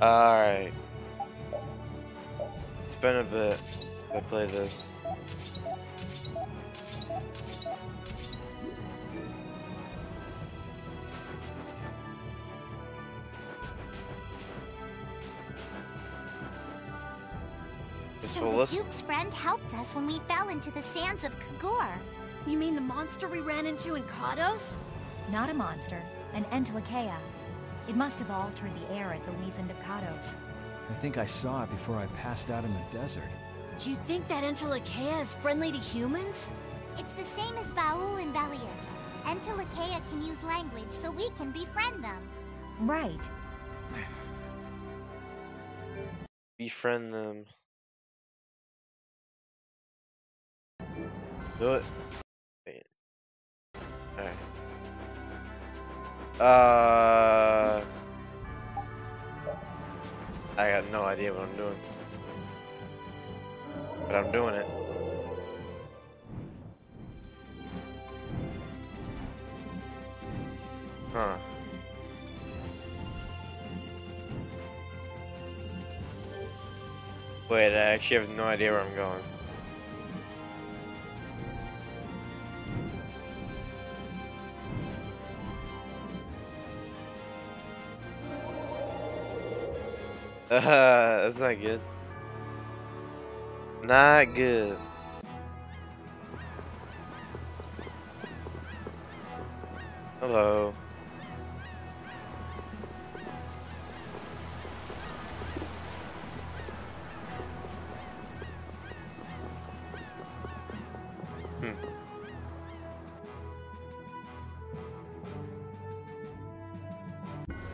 Alright. It's been a bit since I played this. So the Duke's friend helped us when we fell into the sands of Kagor. You mean the monster we ran into in Kados? Not a monster, an Entelekea. It must have altered the air at the Wizened of Kados. I think I saw it before I passed out in the desert. Do you think that Entelekea is friendly to humans? It's the same as Baul and Belius. Entelekea can use language, so we can befriend them. Right. Befriend them. Do it. Wait. Alright. I got no idea what I'm doing. But I'm doing it. Huh. Wait, I actually have no idea where I'm going. That's not good. Not good. Hello.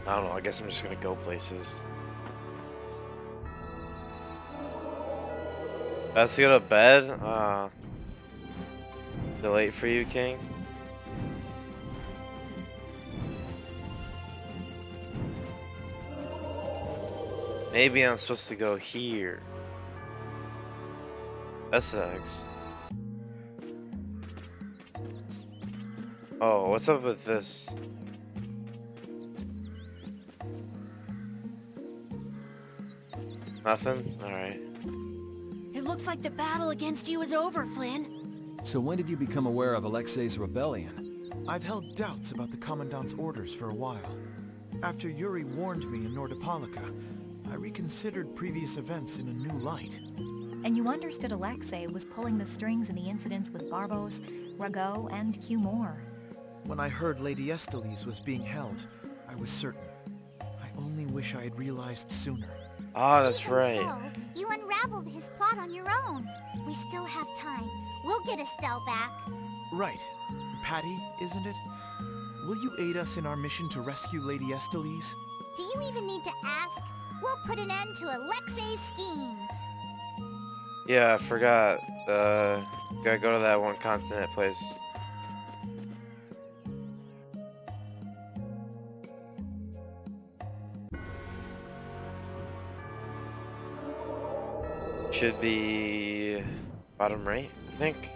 I don't know, I guess I'm just gonna go places. Let's go to bed? Too late for you, King? Maybe I'm supposed to go here. That sucks. Oh, what's up with this? Nothing? Alright. It looks like the battle against you is over, Flynn. So when did you become aware of Alexei's rebellion? I've held doubts about the Commandant's orders for a while. After Yuri warned me in Nordopolica, I reconsidered previous events in a new light. And you understood Alexei was pulling the strings in the incidents with Barbos, Rago, and Q Moore. When I heard Lady Estellise was being held, I was certain. I only wish I had realized sooner. Ah, that's Even right. So, you unraveled his plot on your own. We still have time. We'll get Estelle back. Right. Patty, isn't it? Will you aid us in our mission to rescue Lady Estellise? Do you even need to ask? We'll put an end to Alexei's schemes. Yeah, I forgot. Gotta go to that one continent place. Should be bottom right, I think.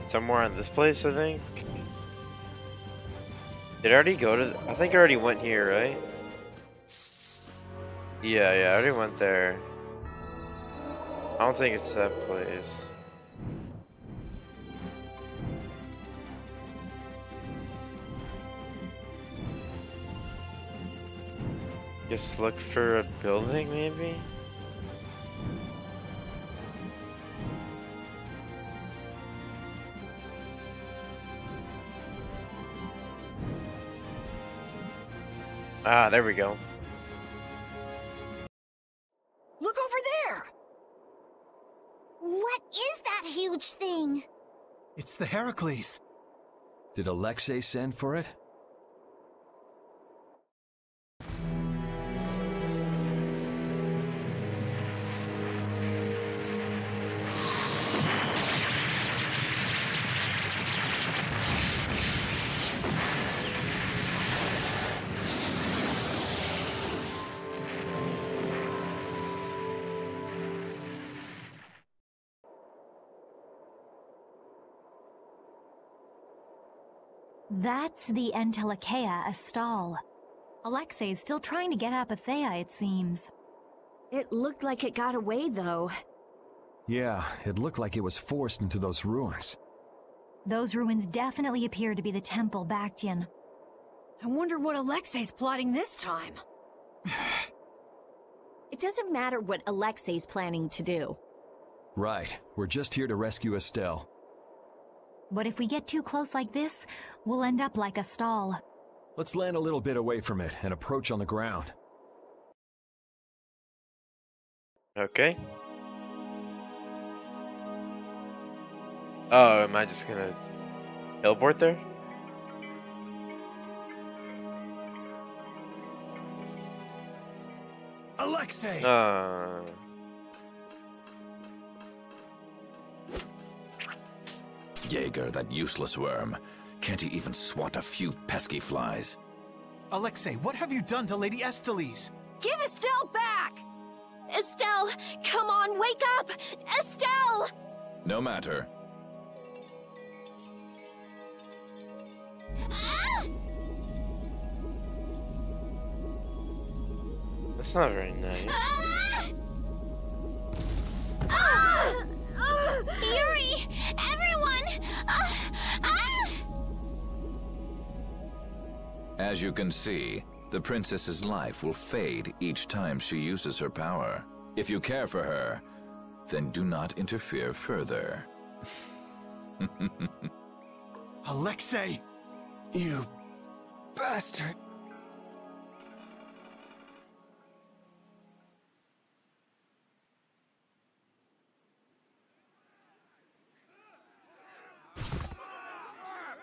Somewhere in this place, I think. Did I already go to? I think I already went here, right? Yeah, I already went there. I don't think it's that place. Just look for a building, maybe? Ah, there we go. Look over there! What is that huge thing? It's the Heracles. Did Alexei send for it? That's the Entelekea stall. Alexei's still trying to get Apathea, it seems. It looked like it got away, though. Yeah, it looked like it was forced into those ruins. Those ruins definitely appear to be the temple Bactian. I wonder what Alexei's plotting this time. It doesn't matter what Alexei's planning to do. Right, we're just here to rescue Estelle. But if we get too close like this, we'll end up like a stall. Let's land a little bit away from it and approach on the ground. Okay. Oh, am I just gonna teleport there? Alexei! Jaeger, that useless worm. Can't he even swat a few pesky flies? Alexei, what have you done to Lady Estellise? Give Estelle back! Estelle, come on, wake up! Estelle! No matter. That's not very nice. Yuri! Everyone! As you can see, the princess's life will fade each time she uses her power. If you care for her, then do not interfere further. Alexei! You bastard!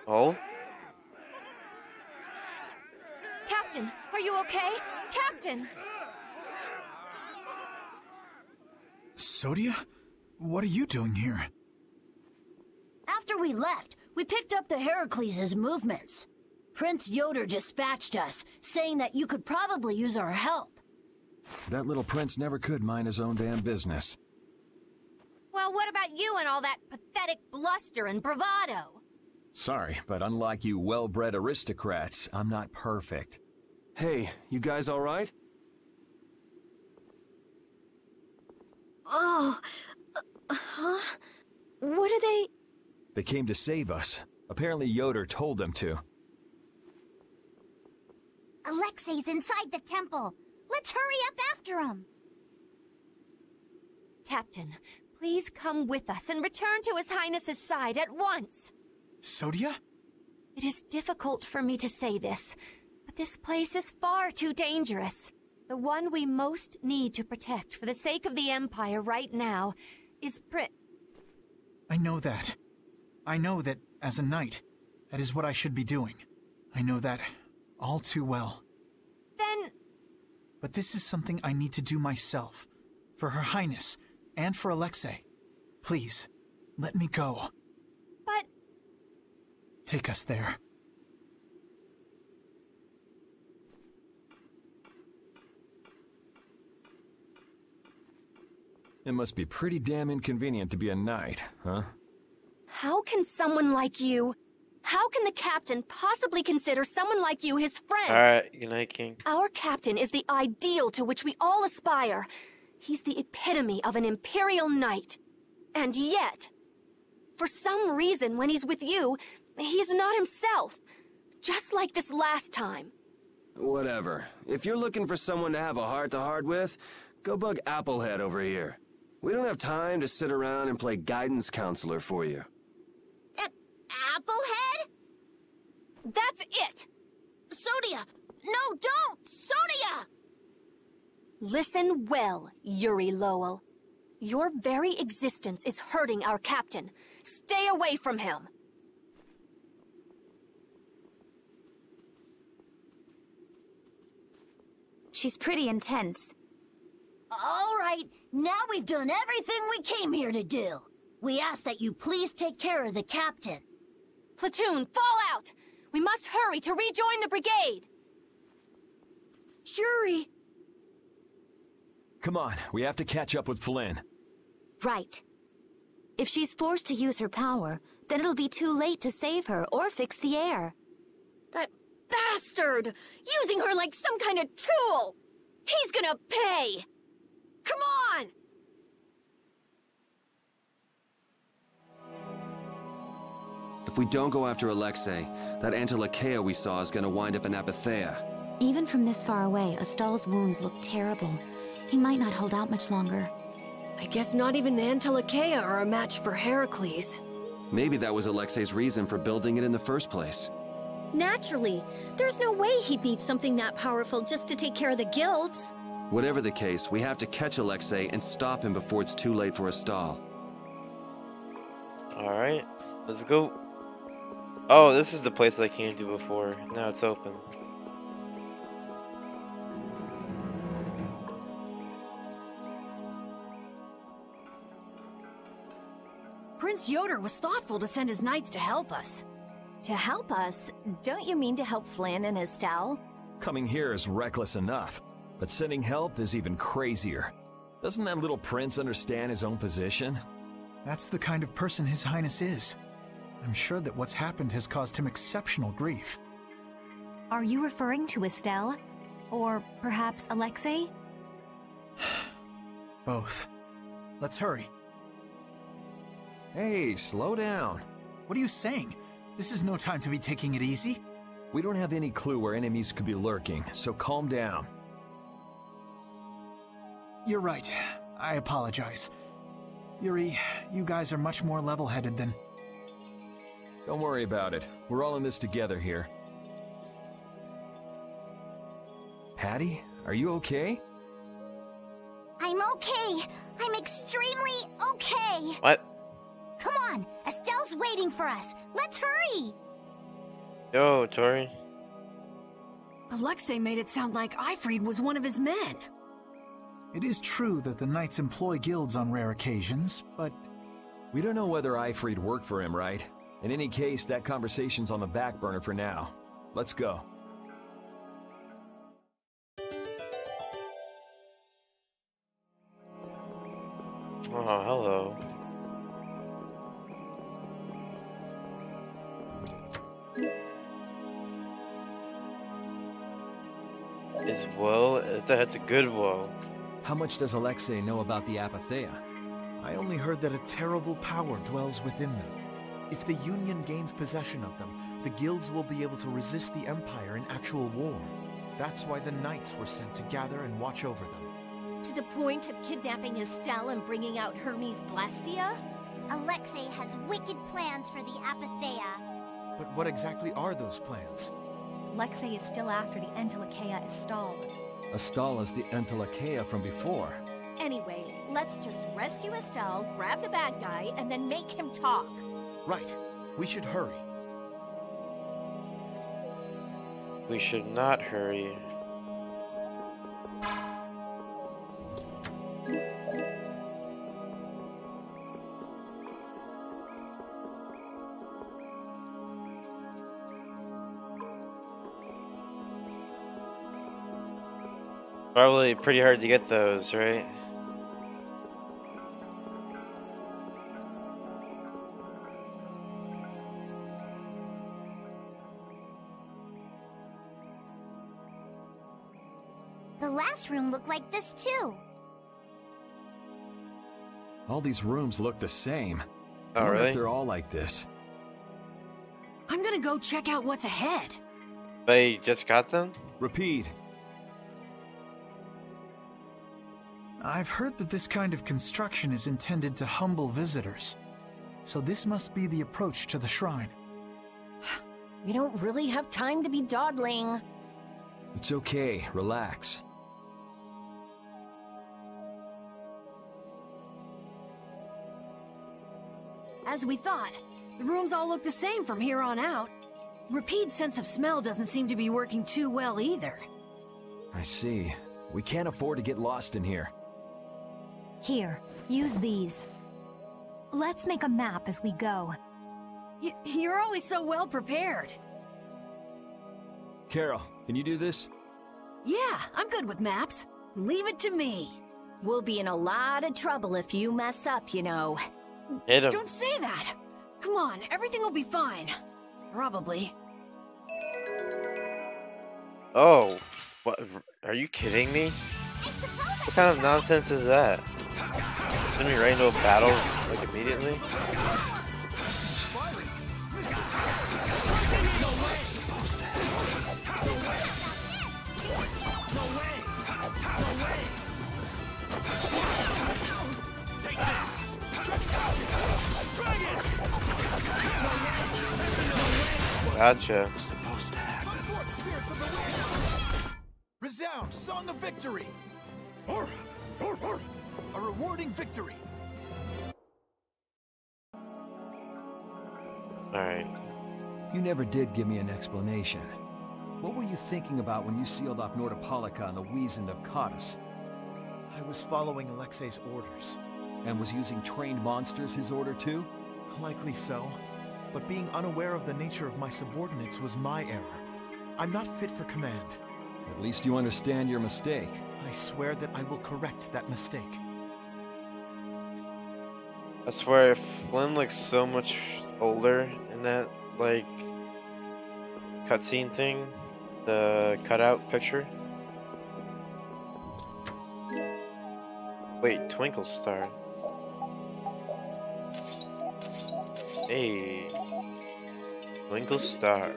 Oh? Captain, are you okay? Captain! Sodia? What are you doing here? After we left, we picked up the Heracles' movements. Prince Yoder dispatched us, saying that you could probably use our help. That little prince never could mind his own damn business. Well, what about you and all that pathetic bluster and bravado? Sorry, but unlike you well-bred aristocrats, I'm not perfect. Hey, you guys all right? Oh, huh? What are they? They came to save us. Apparently Yoder told them to. Alexei's inside the temple. Let's hurry up after him. Captain, please come with us and return to His Highness's side at once. Sodia? It is difficult for me to say this, but this place is far too dangerous. The one we most need to protect for the sake of the Empire right now is I know that. I know that, as a knight, that is what I should be doing. I know that all too well. Then... But this is something I need to do myself. For Her Highness, and for Alexei. Please, let me go. But... Take us there. It must be pretty damn inconvenient to be a knight, huh? How can someone like you... How can the captain possibly consider someone like you his friend? Alright, good night, King. Our captain is the ideal to which we all aspire. He's the epitome of an imperial knight. And yet, for some reason when he's with you, he's not himself. Just like this last time. Whatever. If you're looking for someone to have a heart-to-heart with, go bug Applehead over here. We don't have time to sit around and play guidance counselor for you. Applehead? That's it! Sodia! No, don't! Sodia! Listen well, Yuri Lowell. Your very existence is hurting our captain. Stay away from him. She's pretty intense. All right, now we've done everything we came here to do. We ask that you please take care of the captain. Platoon, fall out! We must hurry to rejoin the brigade! Yuri! Come on, we have to catch up with Flynn. Right. If she's forced to use her power, then it'll be too late to save her or fix the air. That bastard! Using her like some kind of tool! He's gonna pay! Come on! If we don't go after Alexei, that Antilocheia we saw is gonna wind up in Apatheia. Even from this far away, Astal's wounds look terrible. He might not hold out much longer. I guess not even the Antilocheia are a match for Heracles. Maybe that was Alexei's reason for building it in the first place. Naturally. There's no way he'd need something that powerful just to take care of the guilds. Whatever the case, we have to catch Alexei and stop him before it's too late for Astal. Alright, let's go. Oh, this is the place I came to before. Now it's open. Prince Yoder was thoughtful to send his knights to help us. To help us? Don't you mean to help Flynn and Estelle? Coming here is reckless enough, but sending help is even crazier. Doesn't that little prince understand his own position? That's the kind of person His Highness is. I'm sure that what's happened has caused him exceptional grief. Are you referring to Estelle? Or perhaps Alexei? Both. Let's hurry. Hey, slow down. What are you saying? This is no time to be taking it easy. We don't have any clue where enemies could be lurking, so calm down. You're right. I apologize. Yuri, you guys are much more level-headed than... Don't worry about it. We're all in this together here. Hattie, are you okay? I'm okay. I'm extremely okay. What? Come on, Estelle's waiting for us. Let's hurry. Yo, Tori. Alexei made it sound like Ifrid was one of his men. It is true that the knights employ guilds on rare occasions, but... We don't know whether Ifrid worked for him, right? In any case, that conversation's on the back burner for now. Let's go. Oh, hello. Is woe? That's a good woe. How much does Alexei know about the Apatheia? I only heard that a terrible power dwells within them. If the Union gains possession of them, the guilds will be able to resist the Empire in actual war. That's why the knights were sent to gather and watch over them. To the point of kidnapping Estelle and bringing out Hermes Blestia? Alexei has wicked plans for the Apatheia. But what exactly are those plans? Alexei is still after the Antilocheia Astal. Astal is the Antilocheia from before. Anyway, let's just rescue Estelle, grab the bad guy, and then make him talk. Right. We should hurry. We should not hurry. Probably pretty hard to get those, right? The last room looked like this too. All these rooms look the same. Oh, I wonder really? if they're all like this. I'm gonna go check out what's ahead. They just got them? Repeat. I've heard that this kind of construction is intended to humble visitors. So this must be the approach to the shrine. We don't really have time to be dawdling. It's okay. Relax. As we thought, the rooms all look the same from here on out. Rapide's sense of smell doesn't seem to be working too well either. I see. We can't afford to get lost in here. Here, use these. Let's make a map as we go. You're always so well prepared. Carol, can you do this? Yeah, I'm good with maps. Leave it to me. We'll be in a lot of trouble if you mess up, you know. Hit him. Don't say that. Come on, everything will be fine. Probably. Oh, what? Are you kidding me? What kind of nonsense is that? Send me right into a battle, like, immediately? Gotcha. Resound, Song of Victory! A rewarding victory! Alright. You never did give me an explanation. What were you thinking about when you sealed off Nordopolica and the Wiesent of Cottus? I was following Alexei's orders. And was using trained monsters his order too? Likely so. But being unaware of the nature of my subordinates was my error. I'm not fit for command. At least you understand your mistake. I swear that I will correct that mistake. I swear, Flynn looks so much older in that, like, cutscene thing. The cutout picture. Wait, Twinkle Star. Hey. Twinkle Star.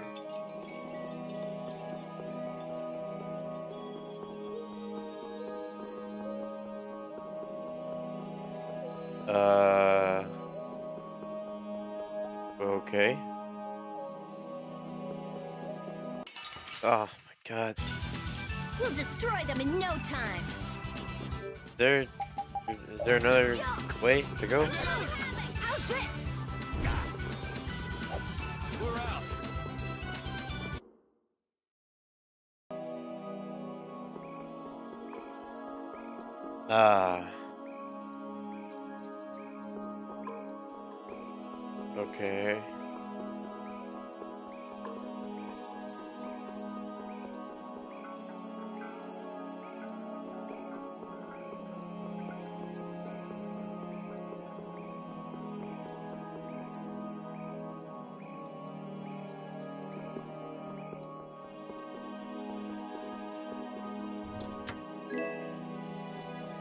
Okay. Oh my god. We'll destroy them in no time. Is there another way to go? How's this? We're out. Ah. Okay.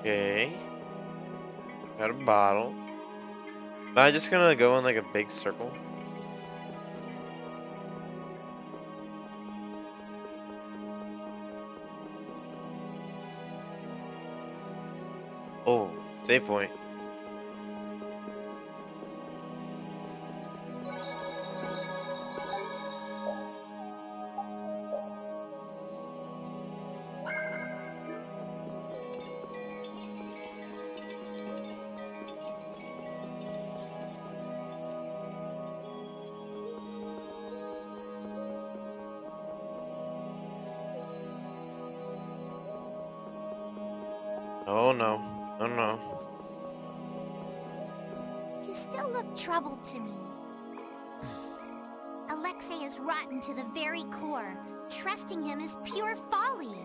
Okay. Got a bottle. Am I just gonna go in like a big circle? Oh, save point. Oh no. Oh no. You still look troubled to me. Alexei is rotten to the very core. Trusting him is pure folly.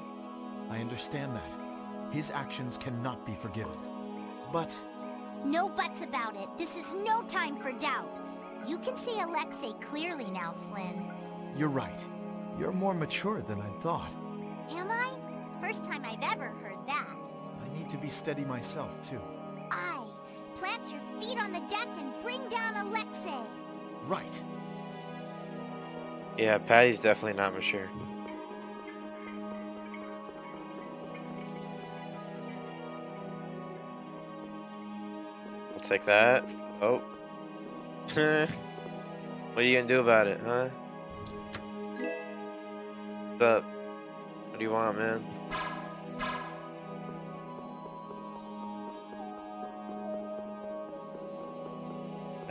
I understand that. His actions cannot be forgiven. But... No buts about it. This is no time for doubt. You can see Alexei clearly now, Flynn. You're right. You're more mature than I'd thought. Am I? First time I've ever heard that. I need to be steady myself, too. Aye. Plant your feet on the deck and bring down Alexei. Right. Yeah, Patty's definitely not mature. I'll take that. Oh. What are you gonna do about it, huh? What's up? What do you want, man?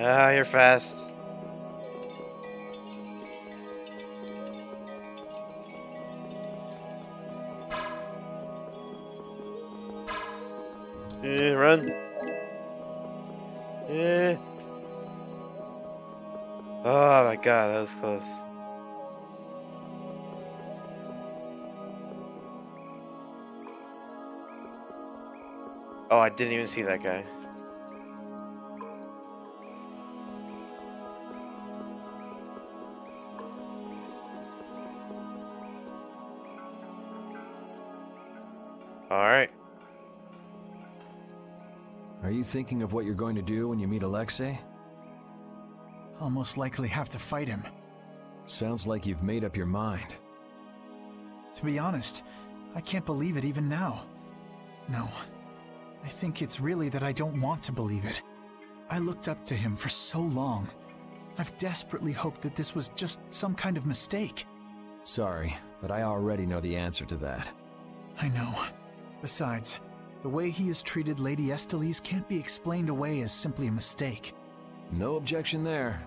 Ah, you're fast. Run. Yeah. Oh my god, that was close. Oh, I didn't even see that guy. Alright. Are you thinking of what you're going to do when you meet Alexei? I'll most likely have to fight him. Sounds like you've made up your mind. To be honest, I can't believe it even now. No, I think it's really that I don't want to believe it. I looked up to him for so long. I've desperately hoped that this was just some kind of mistake. Sorry, but I already know the answer to that. I know. Besides, the way he has treated Lady Estellise can't be explained away as simply a mistake. No objection there.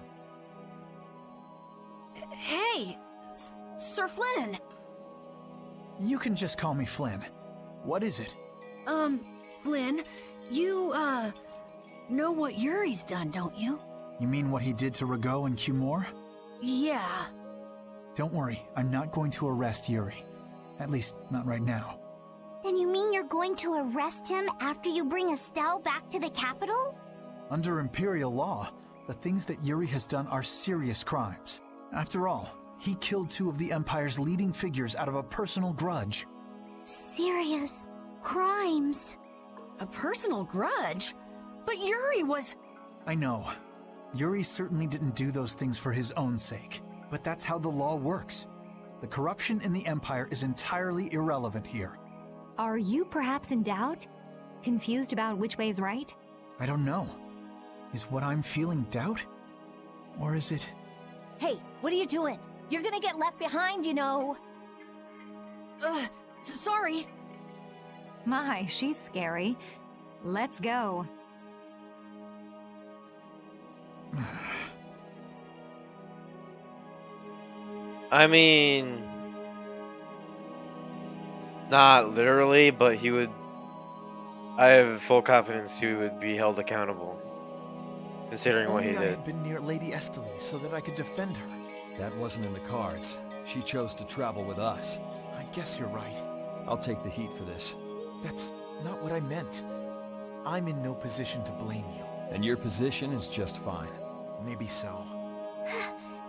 Hey, Sir Flynn. You can just call me Flynn. What is it? Flynn, you, know what Yuri's done, don't you? You mean what he did to Rago and Cumore? Yeah. Don't worry, I'm not going to arrest Yuri. At least, not right now. Then you mean you're going to arrest him after you bring Estelle back to the capital? Under Imperial law, the things that Yuri has done are serious crimes. After all, he killed two of the Empire's leading figures out of a personal grudge. Serious crimes. A personal grudge? But Yuri was... I know. Yuri certainly didn't do those things for his own sake. But that's how the law works. The corruption in the Empire is entirely irrelevant here. Are you perhaps in doubt? Confused about which way is right? I don't know. Is what I'm feeling doubt? Or is it... Hey, what are you doing? You're gonna get left behind, you know. Sorry. My, she's scary. Let's go. I mean, not literally, but he would. I have full confidence he would be held accountable, considering what he Only I did. had been near Lady Estellise so that I could defend her. That wasn't in the cards. She chose to travel with us. I guess you're right. I'll take the heat for this. That's not what I meant. I'm in no position to blame you. And your position is just fine. Maybe so.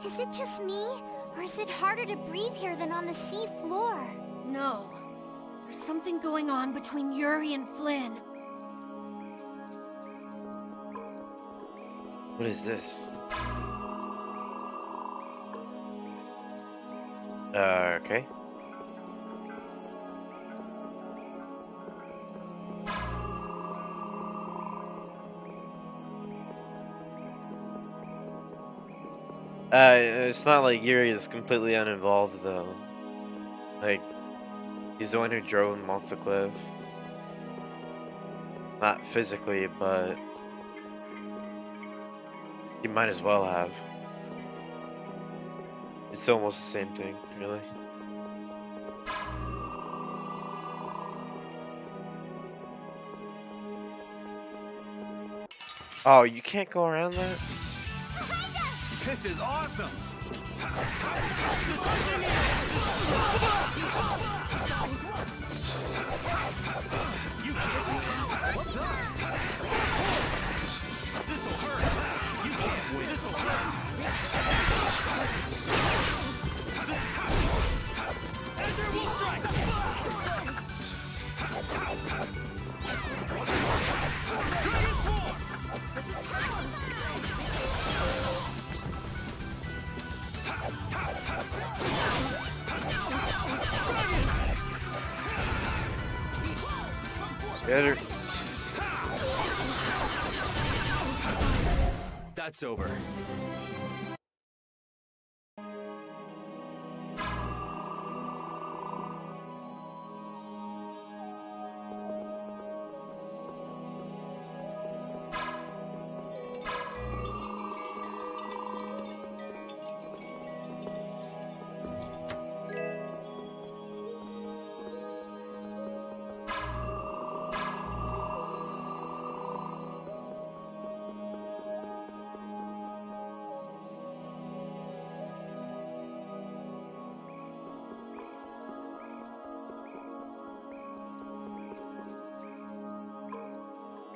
Is it just me? Or is it harder to breathe here than on the sea floor? No. There's something going on between Yuri and Flynn. What is this? Okay. It's not like Yuri is completely uninvolved, though. Like, he's the one who drove him off the cliff. Not physically, but he might as well have. It's almost the same thing, really. Oh, you can't go around that? This is awesome! This'll hurt! You can't win! This'll hurt! Azure will strike! Dragon Swarm! This is Get her. That's over.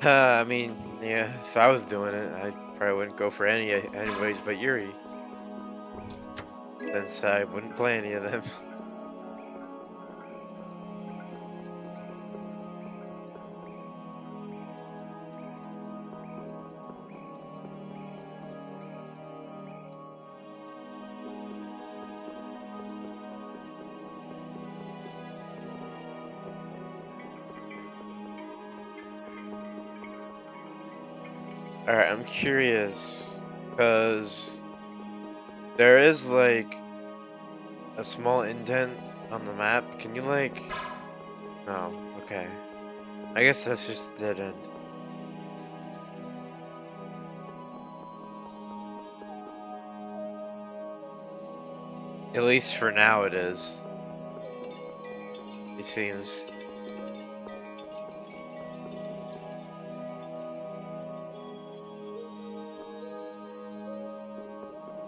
I mean, yeah, if I was doing it, I probably wouldn't go for anybody's but Yuri. Since I wouldn't play any of them. Alright, I'm curious, because there is like a small indent on the map. Can you like... No, okay. I guess that's just a dead end. At least for now it is. It seems.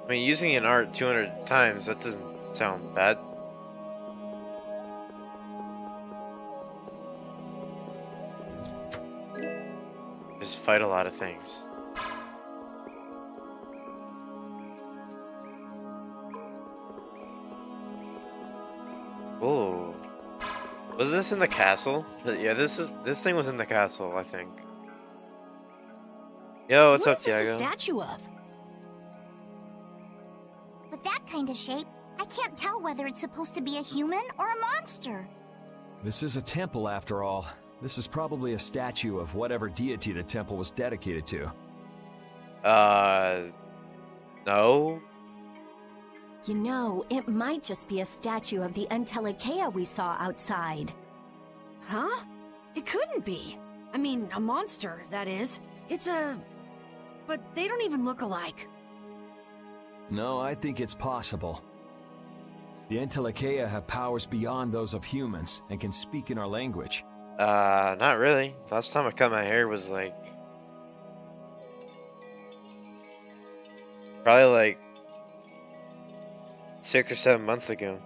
I mean, using an art 200 times, that doesn't sound bad. Just fight a lot of things. Oh, was this in the castle? Yeah, this thing was in the castle, I think. Yo, what's up, Tiago? What is this a statue of? With that kind of shape, I can't tell whether it's supposed to be a human or a monster. This is a temple after all. This is probably a statue of whatever deity the temple was dedicated to. No? You know, it might just be a statue of the Entelekea we saw outside. Huh? It couldn't be. I mean, a monster, that is. It's a... But they don't even look alike. No, I think it's possible. The Entelekea have powers beyond those of humans and can speak in our language. Not really. Last time I cut my hair was like... probably like 6 or 7 months ago.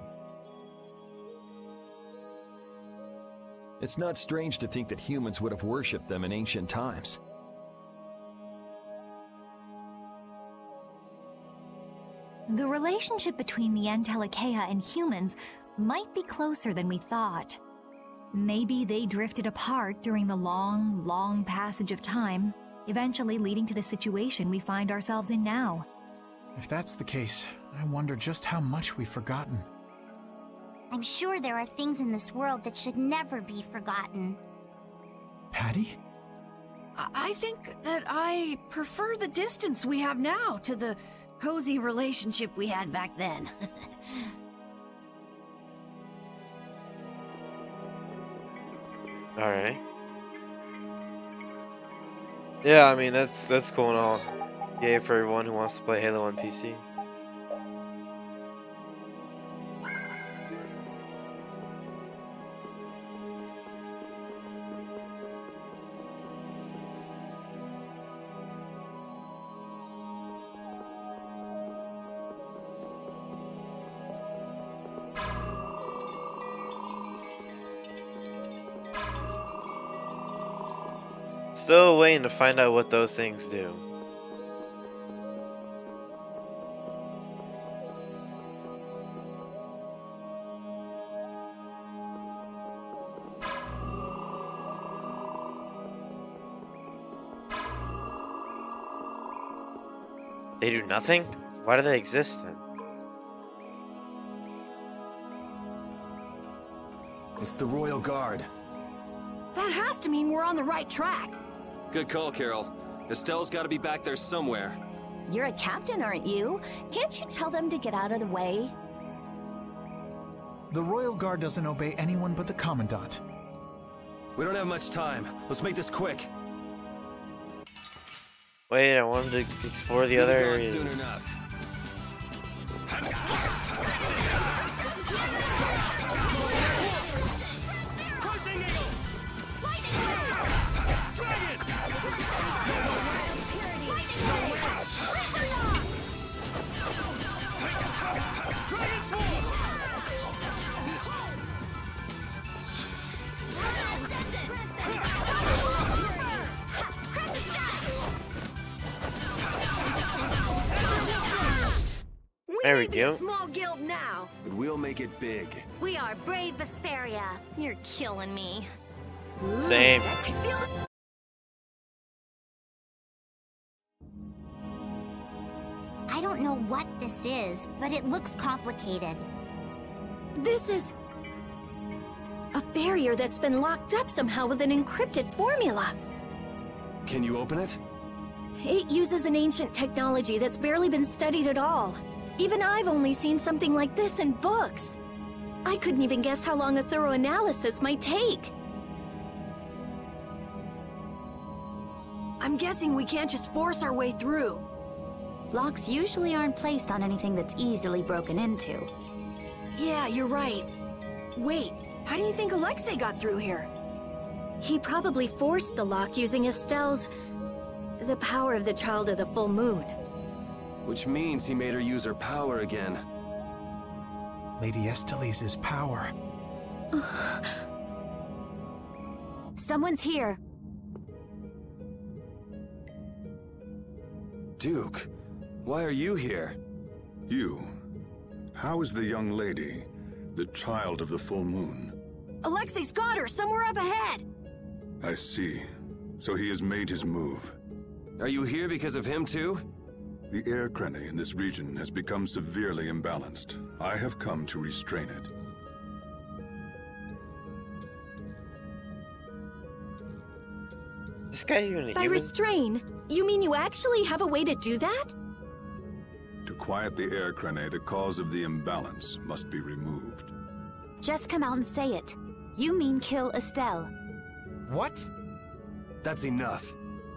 It's not strange to think that humans would have worshipped them in ancient times. The relationship between the Entelekea and humans might be closer than we thought. Maybe they drifted apart during the long, long passage of time, eventually leading to the situation we find ourselves in now. If that's the case, I wonder just how much we've forgotten. I'm sure there are things in this world that should never be forgotten. Patty? I think that I prefer the distance we have now to the cozy relationship we had back then. Alright. Yeah, I mean, that's cool and all. Yay for everyone who wants to play Halo on PC. Still waiting to find out what those things do. They do nothing? Why do they exist then? It's the Royal Guard. That has to mean we're on the right track. Good call, Carol. Estelle's gotta be back there somewhere. You're a captain, aren't you? Can't you tell them to get out of the way? The Royal Guard doesn't obey anyone but the Commandant. We don't have much time. Let's make this quick. Wait, I wanted to explore the other areas. Soon enough. There we go. Small guild now. But we'll make it big. We are brave Vesperia. You're killing me. Same. I don't know what this is, but it looks complicated. This is a barrier that's been locked up somehow with an encrypted formula. Can you open it? It uses an ancient technology that's barely been studied at all. Even I've only seen something like this in books. I couldn't even guess how long a thorough analysis might take. I'm guessing we can't just force our way through. Locks usually aren't placed on anything that's easily broken into. Yeah, you're right. Wait, how do you think Alexei got through here? He probably forced the lock using Estelle's... the power of the Child of the Full Moon. Which means he made her use her power again. Lady Estelise's power. Someone's here. Duke, why are you here? You? How is the young lady, the Child of the Full Moon? Alexei's got her somewhere up ahead! I see. So he has made his move. Are you here because of him too? The air krene in this region has become severely imbalanced. I have come to restrain it. This guy even a By human? restrain, you mean you actually have a way to do that? To quiet the air krene, the cause of the imbalance must be removed. Just come out and say it. You mean kill Estelle. What? That's enough.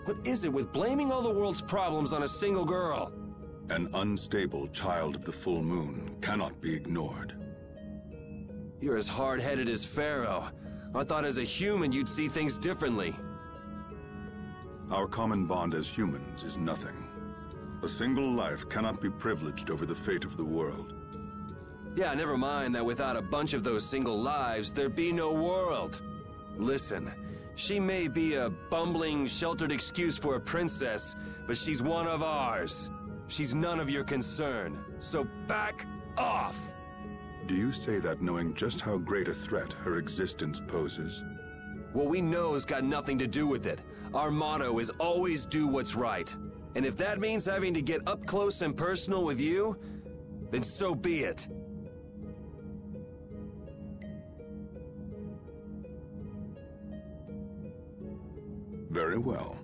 What is it with blaming all the world's problems on a single girl? An unstable Child of the Full Moon cannot be ignored. You're as hard-headed as Pharaoh. I thought as a human you'd see things differently. Our common bond as humans is nothing. A single life cannot be privileged over the fate of the world. Yeah, never mind that without a bunch of those single lives, there'd be no world. Listen, she may be a bumbling, sheltered excuse for a princess, but she's one of ours. She's none of your concern, so back off! Do you say that knowing just how great a threat her existence poses? What we know's got nothing to do with it. Our motto is always do what's right. And if that means having to get up close and personal with you, then so be it. Very well.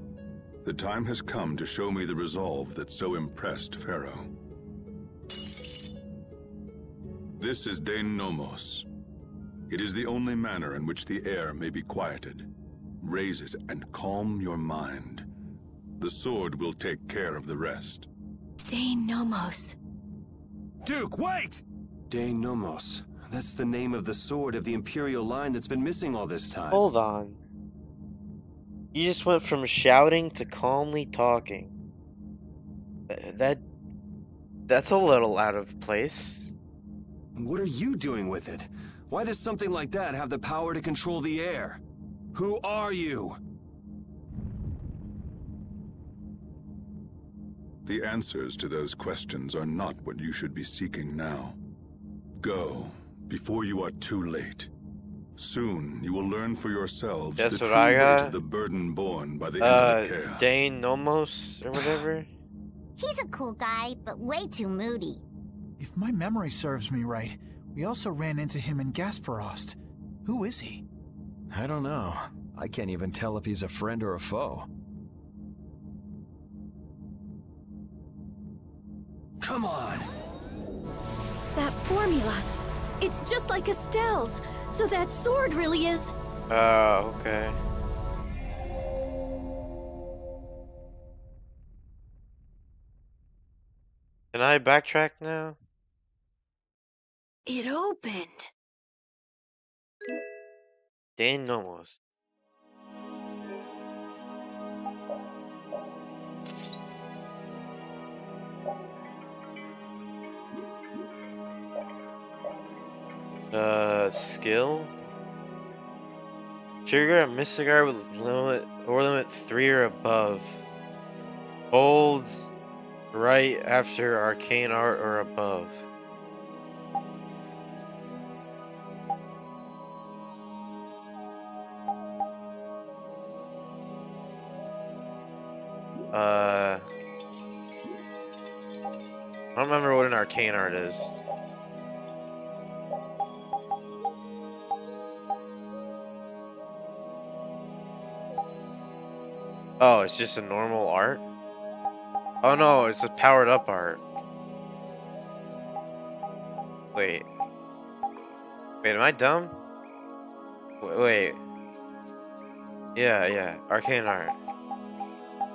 The time has come to show me the resolve that so impressed Pharaoh. This is Dane Nomos. It is the only manner in which the air may be quieted. Raise it and calm your mind. The sword will take care of the rest. Dane Nomos. Duke, wait! Dane Nomos. That's the name of the sword of the Imperial line that's been missing all this time. Hold on. You just went from shouting to calmly talking. That's a little out of place. What are you doing with it? Why does something like that have the power to control the air? Who are you? The answers to those questions are not what you should be seeking now. Go, before you are too late. Soon, you will learn for yourselves Guess the what true I weight got? of the burden borne by the AHHHHHH. Dane Nomos, or whatever? He's a cool guy, but way too moody. If my memory serves me right, we also ran into him in Gasparost. Who is he? I don't know. I can't even tell if he's a friend or a foe. Come on! That formula. It's just like Estelle's. So that sword really is... Oh, okay. Can I backtrack now? It opened. Dane Nomos. Skill? Trigger a Mystic Art with limit 3 or above. Hold right after Arcane Art or above. I don't remember what an Arcane Art is. Oh, it's just a normal art? Oh no, it's a powered up art. Wait. Wait, am I dumb? Wait. Yeah, arcane art.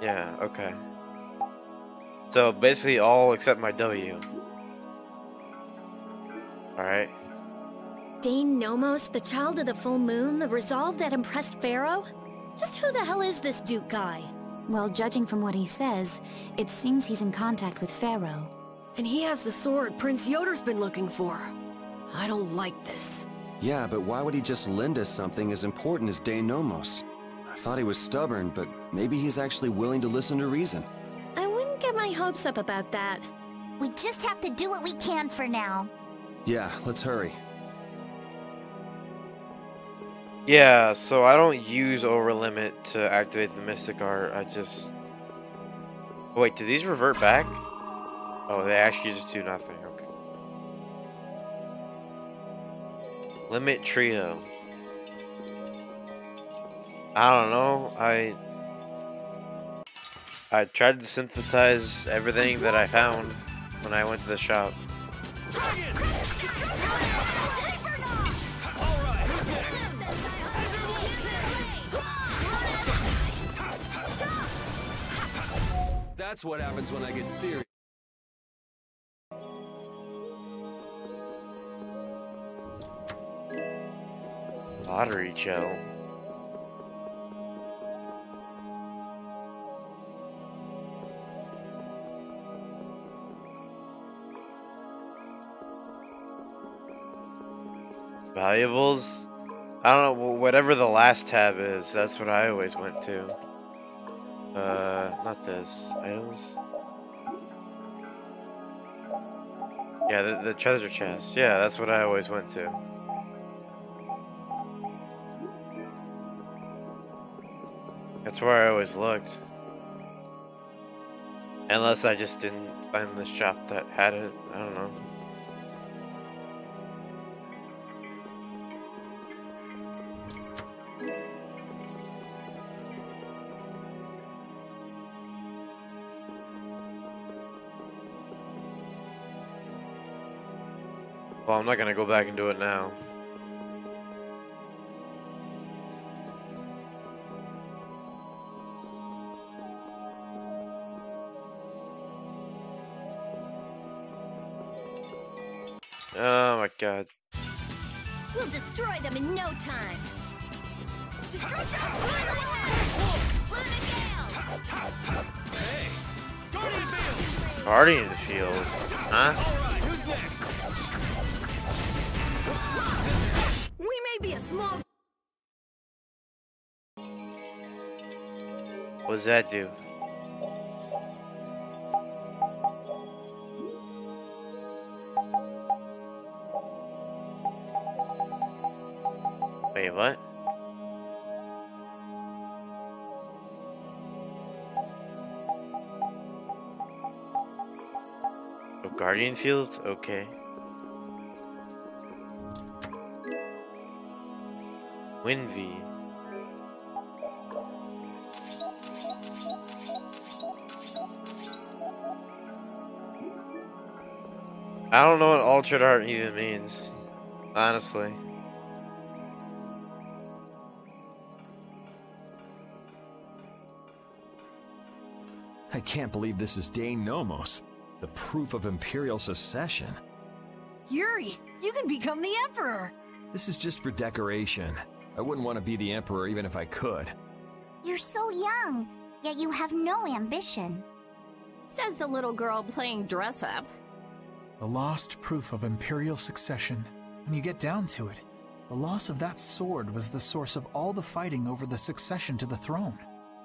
Yeah, okay. So basically all except my W. Alright. Dane Nomos, the child of the full moon, the resolve that impressed Pharaoh? Just who the hell is this Duke guy? Well, judging from what he says, it seems he's in contact with Pharaoh. And he has the sword Prince Yoder's been looking for. I don't like this. Yeah, but why would he just lend us something as important as Dane Nomos? I thought he was stubborn, but maybe he's actually willing to listen to reason. I wouldn't get my hopes up about that. We just have to do what we can for now. Yeah, let's hurry. Yeah, so I don't use overlimit to activate the mystic art. I just... Wait, do these revert back? Oh, they actually just do nothing. Okay. Limit trio. I don't know. I tried to synthesize everything that I found when I went to the shop. That's what happens when I get serious. Lottery gel. Valuables? I don't know, whatever the last tab is, that's what I always went to. Not this. Items? Yeah, the treasure chest. Yeah, that's what I always went to. That's where I always looked. Unless I just didn't find the shop that had it. I don't know. Well, I'm not gonna go back and do it now. Oh my god. We'll destroy them in no time. Destroy them! Guardian Field? Huh? Alright, who's next? We may be a small... What does that do? Wait, what? Oh, Guardian Field? Okay. Winvy. I don't know what altered art even means, honestly. I can't believe this is Dane Nomos, the proof of Imperial secession. Yuri, you can become the Emperor! This is just for decoration. I wouldn't want to be the Emperor even if I could. You're so young, yet you have no ambition. Says the little girl playing dress-up. The lost proof of Imperial succession. When you get down to it, the loss of that sword was the source of all the fighting over the succession to the throne.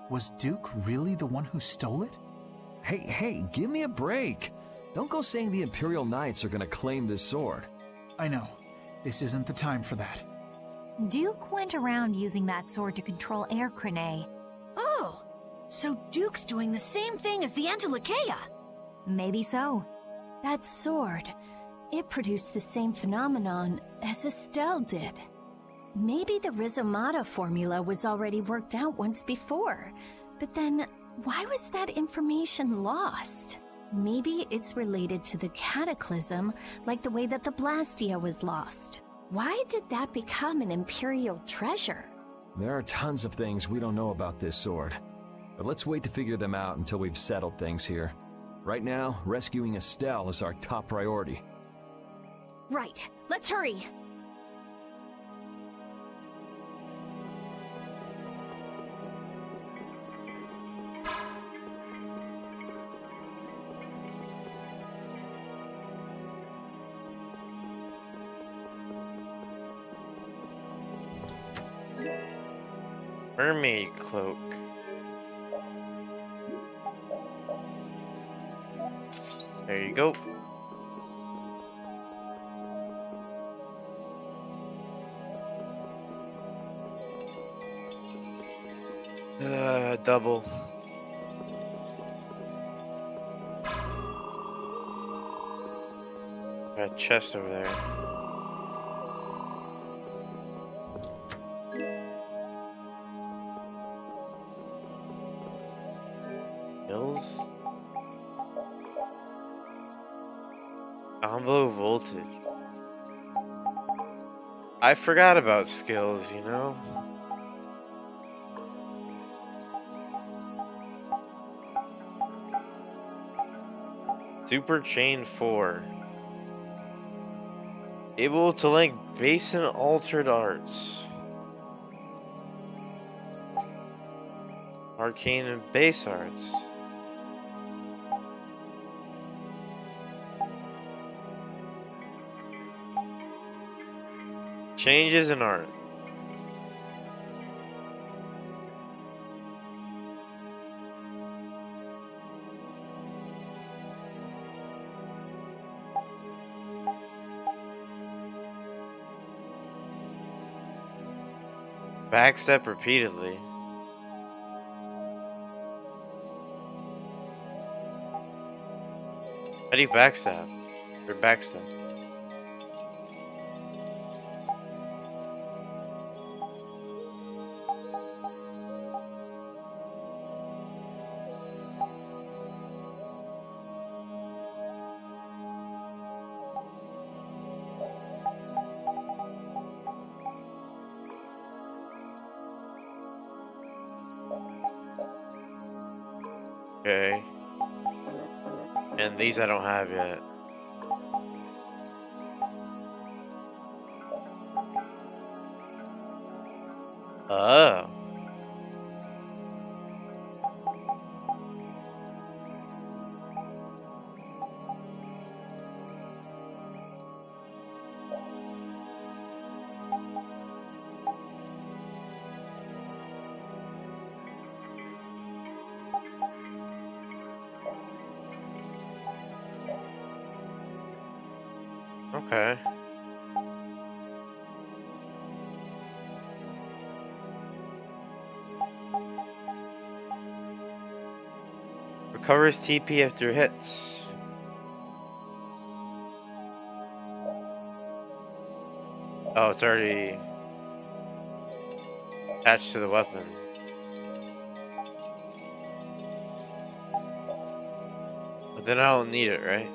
Was Duke really the one who stole it? Hey, give me a break. Don't go saying the Imperial Knights are gonna claim this sword. I know. This isn't the time for that. Duke went around using that sword to control Air Crane. Oh, so Duke's doing the same thing as the Antilocheia. Maybe so. That sword, it produced the same phenomenon as Estelle did. Maybe the Rizomata formula was already worked out once before, but then Why was that information lost? Maybe it's related to the cataclysm, like the way that the Blastia was lost. Why did that become an Imperial treasure? There are tons of things we don't know about this sword. But let's wait to figure them out until we've settled things here. Right now, rescuing Estelle is our top priority. Right. Let's hurry. Mermaid cloak. There you go. Double. Got a chest over there. Hills? Combo voltage. I forgot about skills, you know? Super Chain 4. Able to link base and altered arts. Arcane and base arts. Changes in art. Backstep repeatedly. How do you backstab? Or backstep? Okay. And these I don't have yet. Oh. Okay. Recovers TP after hits. Oh, it's already attached to the weapon. But then I don't need it, right?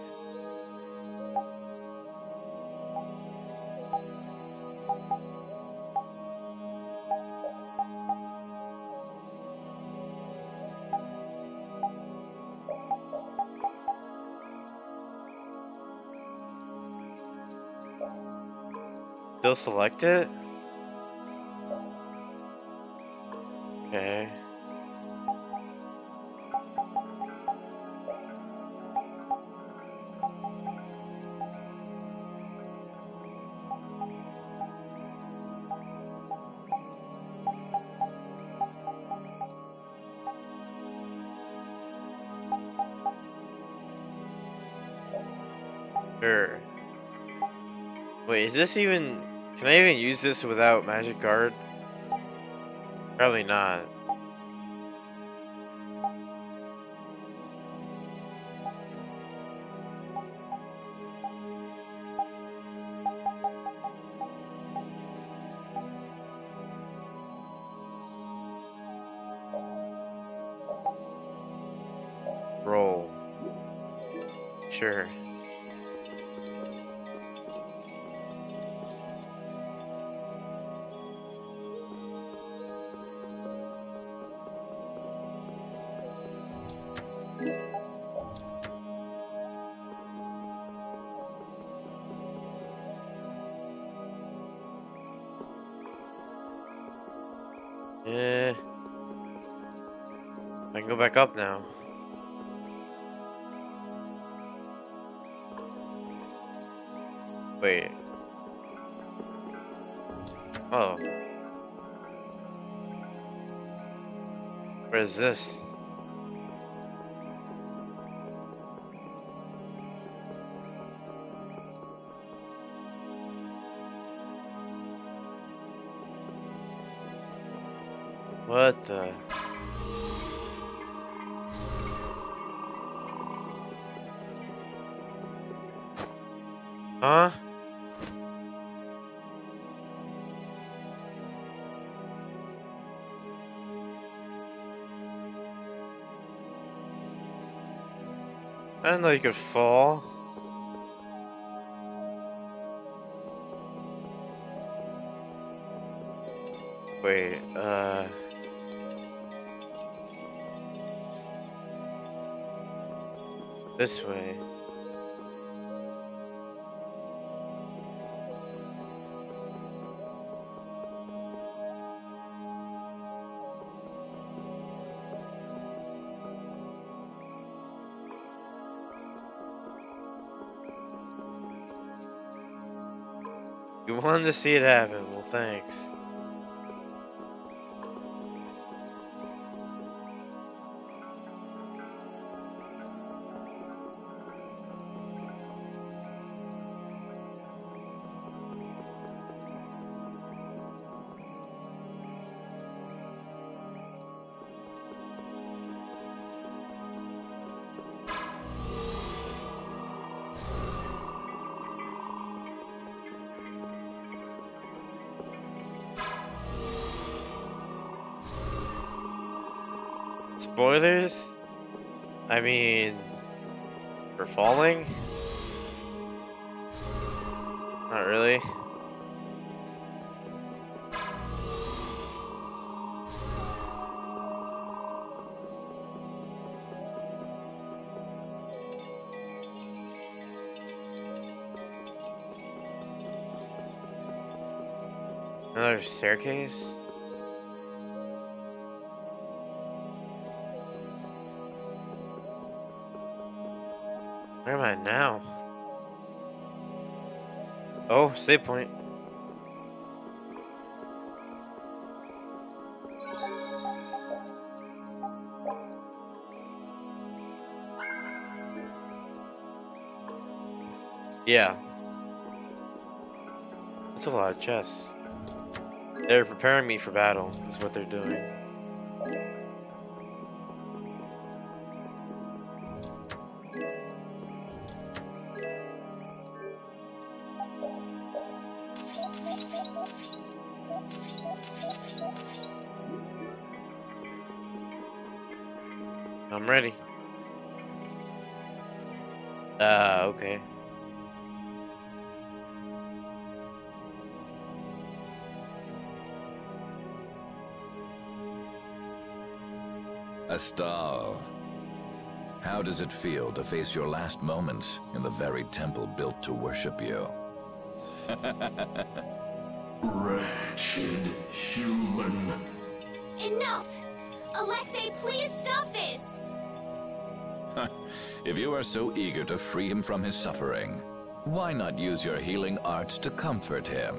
Still select it? Okay. Sure. Wait, is this even... Can I even use this without Magic Guard? Probably not. Sure. I can go back up now. Wait. Oh. What is this? What the? Huh? I didn't know you could fall. Wait, this way. You wanted to see it happen, well thanks. Spoilers? I mean, for falling? Not really. Another staircase? Where am I now? Oh, save point. Yeah. That's a lot of chests. They're preparing me for battle, is what they're doing. I'm ready. Okay. Astal, how does it feel to face your last moments in the very temple built to worship you? Wretched human. Enough! Alexei, please stop this! If you are so eager to free him from his suffering, why not use your healing arts to comfort him?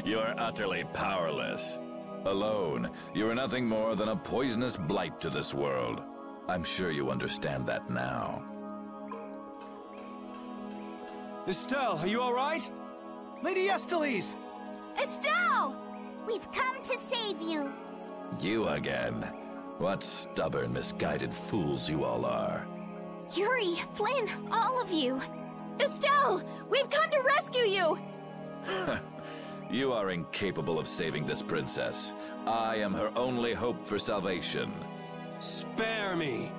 You are utterly powerless. Alone, you are nothing more than a poisonous blight to this world. I'm sure you understand that now. Estelle, are you alright? Lady Estellise! Estelle! We've come to save you. You again. What stubborn, misguided fools you all are. Yuri, Flynn, all of you. Estelle, we've come to rescue you! You are incapable of saving this princess. I am her only hope for salvation. Spare me!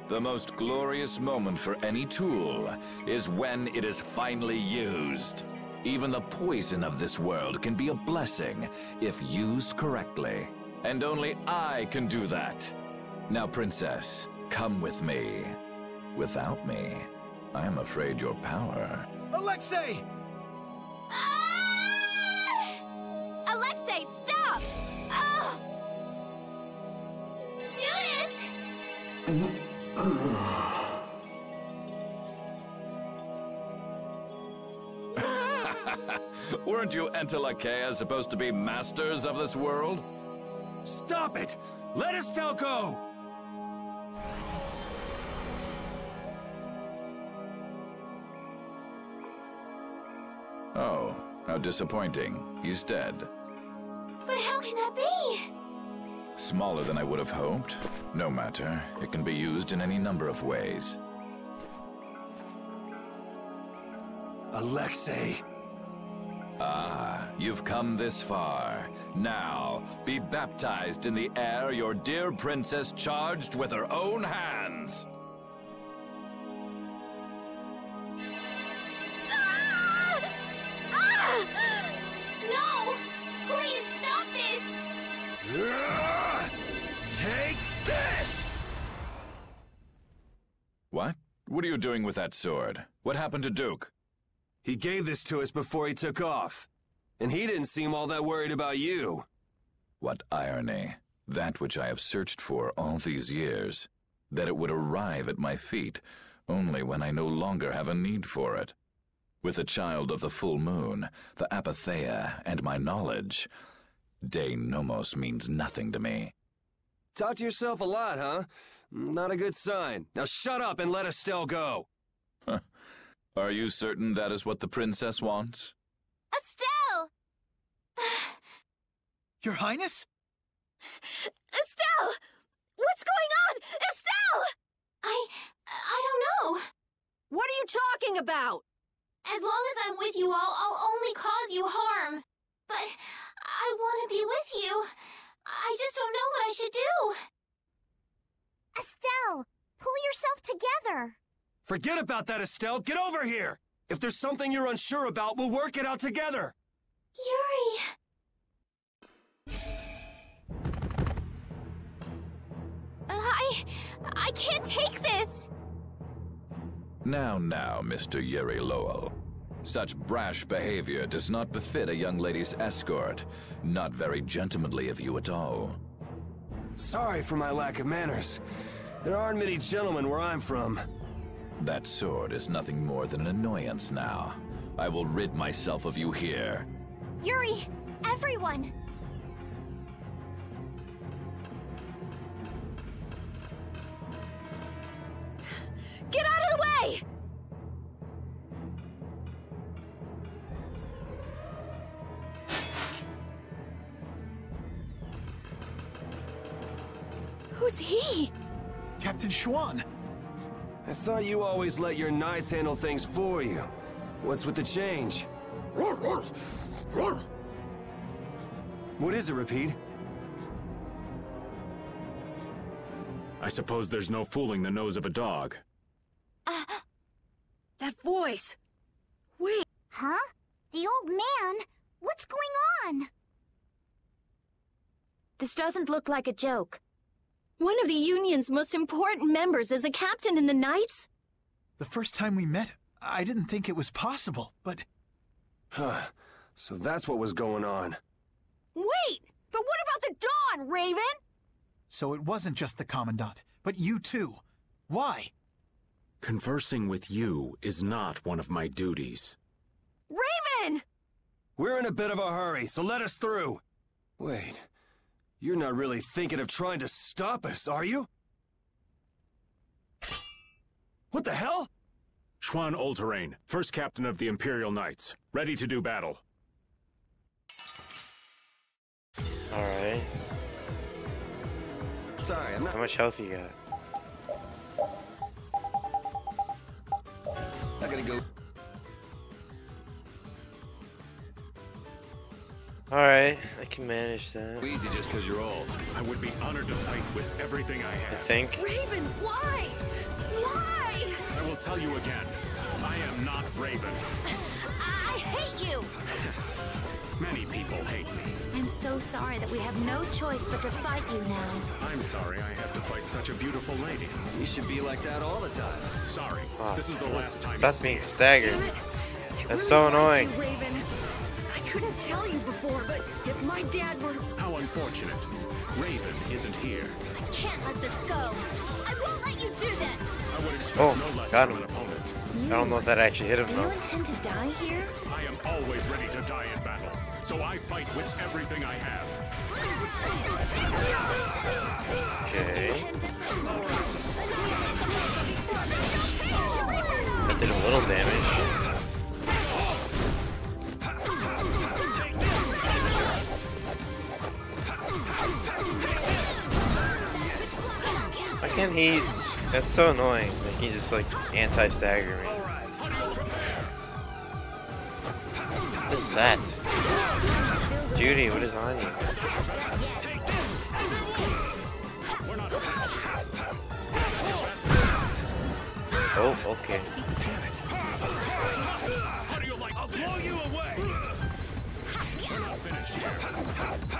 The most glorious moment for any tool is when it is finally used. Even the poison of this world can be a blessing if used correctly. And only I can do that. Now, Princess, come with me. Without me, I am afraid your power... Alexei! Alexei, stop! Ah! Judith! Weren't you Entelecheia supposed to be masters of this world? Stop it! Let Estelle go! Oh, how disappointing. He's dead. But how can that be? Smaller than I would have hoped. No matter. It can be used in any number of ways. Alexei! Ah, you've come this far. Now, be baptized in the air your dear princess charged with her own hands. Ah! Ah! No! Please stop this! Take this! What? What are you doing with that sword? What happened to Duke? He gave this to us before he took off. And he didn't seem all that worried about you. What irony. That which I have searched for all these years. That it would arrive at my feet only when I no longer have a need for it. With the child of the full moon, the Apatheia, and my knowledge, Dane Nomos means nothing to me. Talk to yourself a lot, huh? Not a good sign. Now shut up and let Estelle go. Are you certain that is what the princess wants? Estelle! Your Highness? Estelle! What's going on? Estelle! I don't know. What are you talking about? As long as I'm with you all, I'll only cause you harm. But I want to be with you. I just don't know what I should do. Estelle, pull yourself together. Forget about that, Estelle. Get over here. If there's something you're unsure about, we'll work it out together. Yuri. I can't take this. Now, Mr. Yuri Lowell. Such brash behavior does not befit a young lady's escort. Not very gentlemanly of you at all. Sorry for my lack of manners. There aren't many gentlemen where I'm from. That sword is nothing more than an annoyance now. I will rid myself of you here. Yuri, everyone. Get out of the way! Who's he? Captain Schwan. I thought you always let your knights handle things for you. What's with the change? What is it, Repeat? I suppose there's no fooling the nose of a dog. That voice. Wait. Huh? The old man? What's going on? This doesn't look like a joke. One of the Union's most important members is a captain in the Knights? The first time we met, I didn't think it was possible, but... Huh. So that's what was going on. Wait! But what about the Dawn, Raven? So it wasn't just the Commandant, but you too. Why? Conversing with you is not one of my duties. Raven! We're in a bit of a hurry, so let us through. Wait. You're not really thinking of trying to stop us, are you? What the hell? Schwan Olterain, first captain of the Imperial Knights. Ready to do battle. Alright. Sorry, I'm not... How much health you got? I'm gonna go... Alright, I can manage that. Easy just because you're old. I would be honored to fight with everything I have. I think. Raven, why? Why? I will tell you again. I am not Raven. I hate you! Many people hate me. I'm so sorry that we have no choice but to fight you now. I'm sorry I have to fight such a beautiful lady. You should be like that all the time. Sorry, Oh, this is the last time stop you'll being see it. staggered. That's so annoying. You, Raven. I couldn't tell you before, but if my dad were... How unfortunate. Raven isn't here. I can't let this go. I won't let you do this. I would expect Oh, no less got from him. an opponent. I don't know if that actually hit him Do you though. intend to die here? I am always ready to die in battle, so I fight with everything I have. Okay. That did a little damage. Why can't he? That's so annoying. Like he just like anti-stagger me. What is that? Judy, what is on you? Oh, okay. How do you like? I'll blow you away. We're not finished here.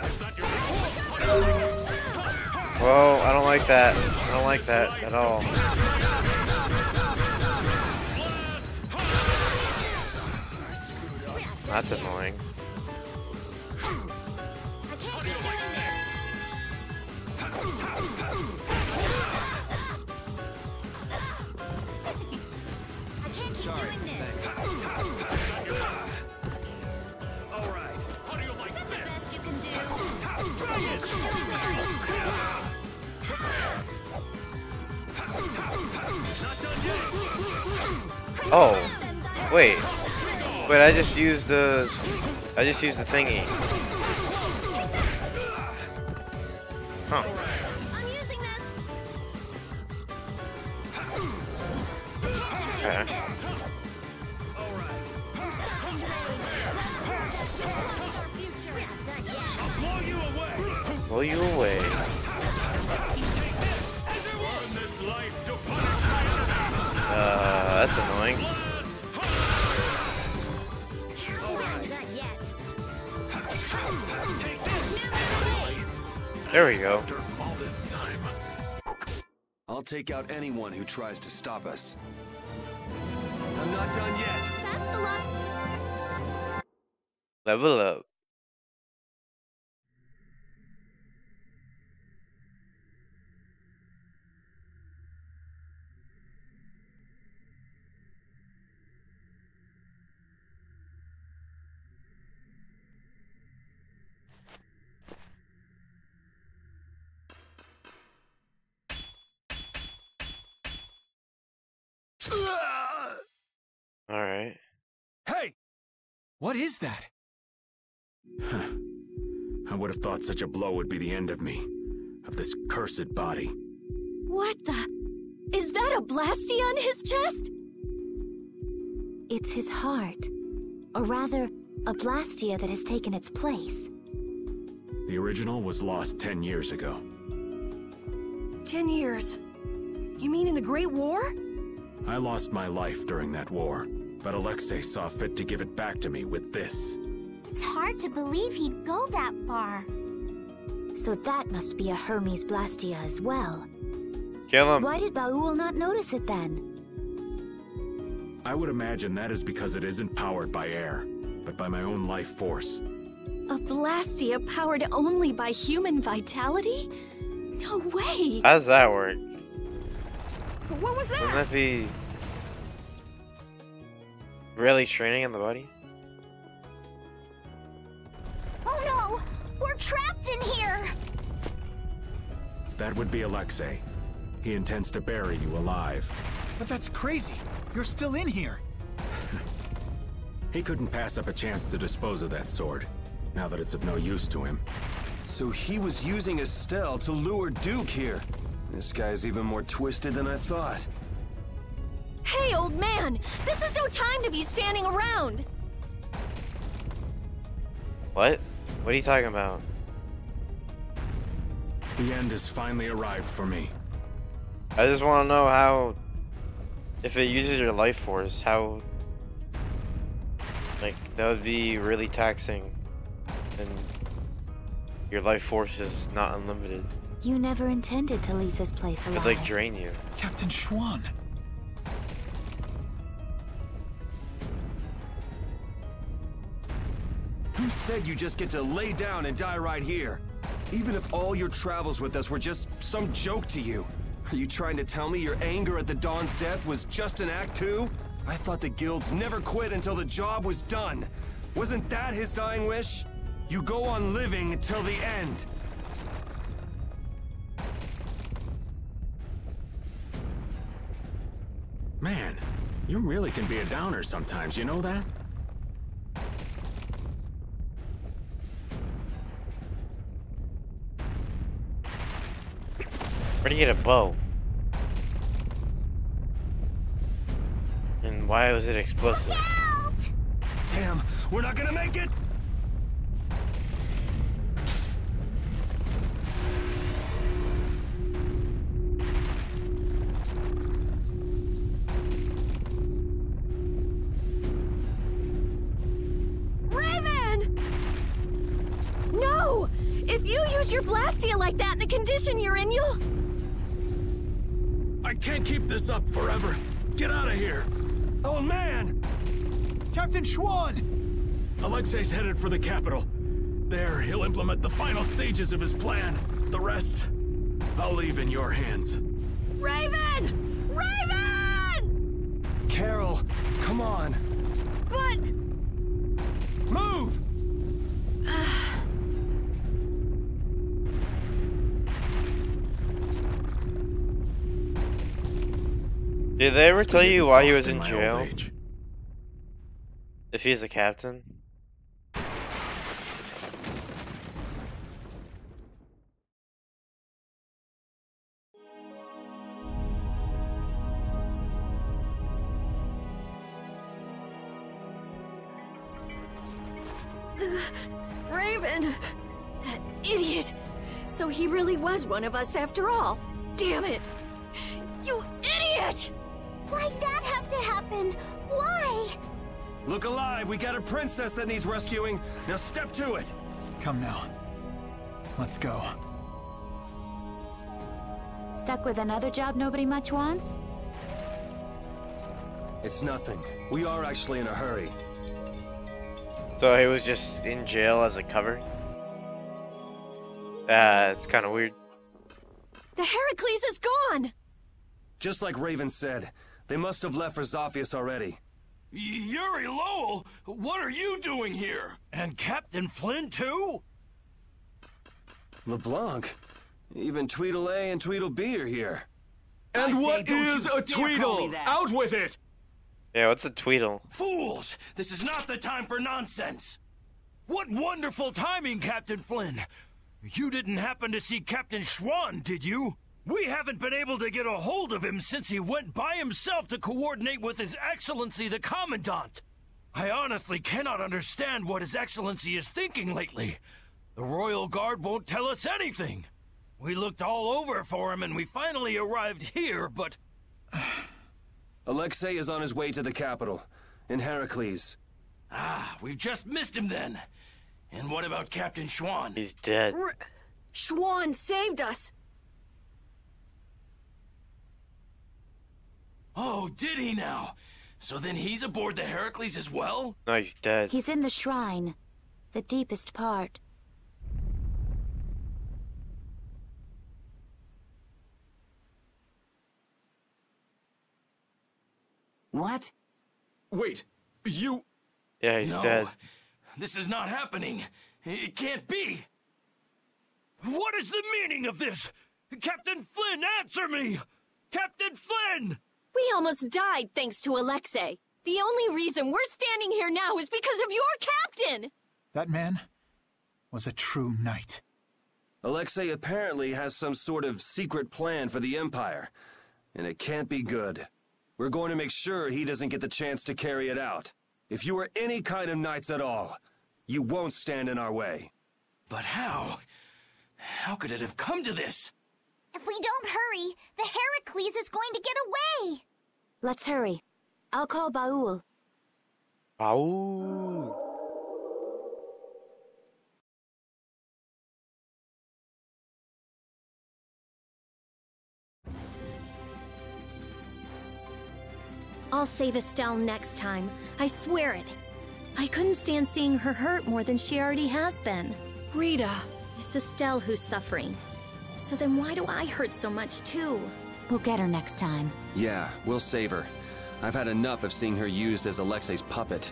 Is that your Whoa, I don't like that. I don't like that at all. That's annoying. Sorry. All right. How do you like this? Best you can do. Oh, wait. Wait, I just used the thingy. Huh. I'm using this. Okay. Blow you away. That's annoying. There we go. After all this time. I'll take out anyone who tries to stop us. I'm not done yet. That's the last. Level up. All right. Hey! What is that? I would have thought such a blow would be the end of me, of this cursed body. What the? Is that a Blastia on his chest? It's his heart. Or rather, a Blastia that has taken its place. The original was lost 10 years ago. 10 years. You mean in the Great War? I lost my life during that war, but Alexei saw fit to give it back to me with this. It's hard to believe he'd go that far. So that must be a Hermes Blastia as well. Kill him. Why did Baul not notice it then? I would imagine that is because it isn't powered by air, but by my own life force. A Blastia powered only by human vitality? No way! How does that work? What was that? Wouldn't that be really straining on the body? Oh no! We're trapped in here! That would be Alexei. He intends to bury you alive. But that's crazy. You're still in here. He couldn't pass up a chance to dispose of that sword, now that it's of no use to him. So he was using Estelle to lure Duke here. This guy's even more twisted than I thought. Hey, old man! This is no time to be standing around! What? What are you talking about? The end has finally arrived for me. I just want to know how, if it uses your life force, how, like, that would be really taxing, and your life force is not unlimited. You never intended to leave this place alive. It'd, like, drain you. Captain Schwan. Who said you just get to lay down and die right here? Even if all your travels with us were just some joke to you. Are you trying to tell me your anger at the Dawn's death was just an act too? I thought the guilds never quit until the job was done. Wasn't that his dying wish? You go on living until the end. Man, you really can be a downer sometimes, you know that? Where'd you get a bow? And why was it explosive? Damn, we're not gonna make it! Raven! No! If you use your Blastia like that in the condition you're in, you'll... I can't keep this up forever. Get out of here. Oh man! Captain Schwan! Alexei's headed for the capital. There, he'll implement the final stages of his plan. The rest, I'll leave in your hands. Raven! Raven! Carol, come on. But... Move! Did they ever tell you why he was in my jail? old age. If he's a captain? Raven! That idiot! So he really was one of us after all. Damn it! You idiot! Why'd that have to happen? Why? Look alive, we got a princess that needs rescuing. Now step to it. Come now. Let's go. Stuck with another job nobody much wants? It's nothing. We are actually in a hurry. So he was just in jail as a cover? It's kind of weird. The Heracles is gone! Just like Raven said, they must have left for Zophius already. Yuri Lowell, what are you doing here? And Captain Flynn too? LeBlanc, even Tweedle A and Tweedle B are here. And what is a Tweedle? Out with it! Yeah, what's a Tweedle? Fools! This is not the time for nonsense! What wonderful timing, Captain Flynn! You didn't happen to see Captain Schwan, did you? We haven't been able to get a hold of him since he went by himself to coordinate with His Excellency the Commandant. I honestly cannot understand what His Excellency is thinking lately. The Royal Guard won't tell us anything. We looked all over for him and we finally arrived here, but... Alexei is on his way to the capital, in Heracles. Ah, we've just missed him then. And what about Captain Schwan? He's dead. Schwan saved us! Oh, did he now? So then he's aboard the Heracles as well? No, he's dead. He's in the shrine. The deepest part. What? Wait, you... Yeah, he's dead. This is not happening. It can't be. What is the meaning of this? Captain Flynn, answer me! Captain Flynn! We almost died thanks to Alexei. The only reason we're standing here now is because of your captain! That man was a true knight. Alexei apparently has some sort of secret plan for the Empire, and it can't be good. We're going to make sure he doesn't get the chance to carry it out. If you are any kind of knights at all, you won't stand in our way. But how? How could it have come to this? If we don't hurry, the Heracles is going to get away! Let's hurry. I'll call Baul. Baul. I'll save Estelle next time. I swear it. I couldn't stand seeing her hurt more than she already has been. Rita. It's Estelle who's suffering. So then why do I hurt so much too? We'll get her next time. Yeah, we'll save her. I've had enough of seeing her used as Alexei's puppet.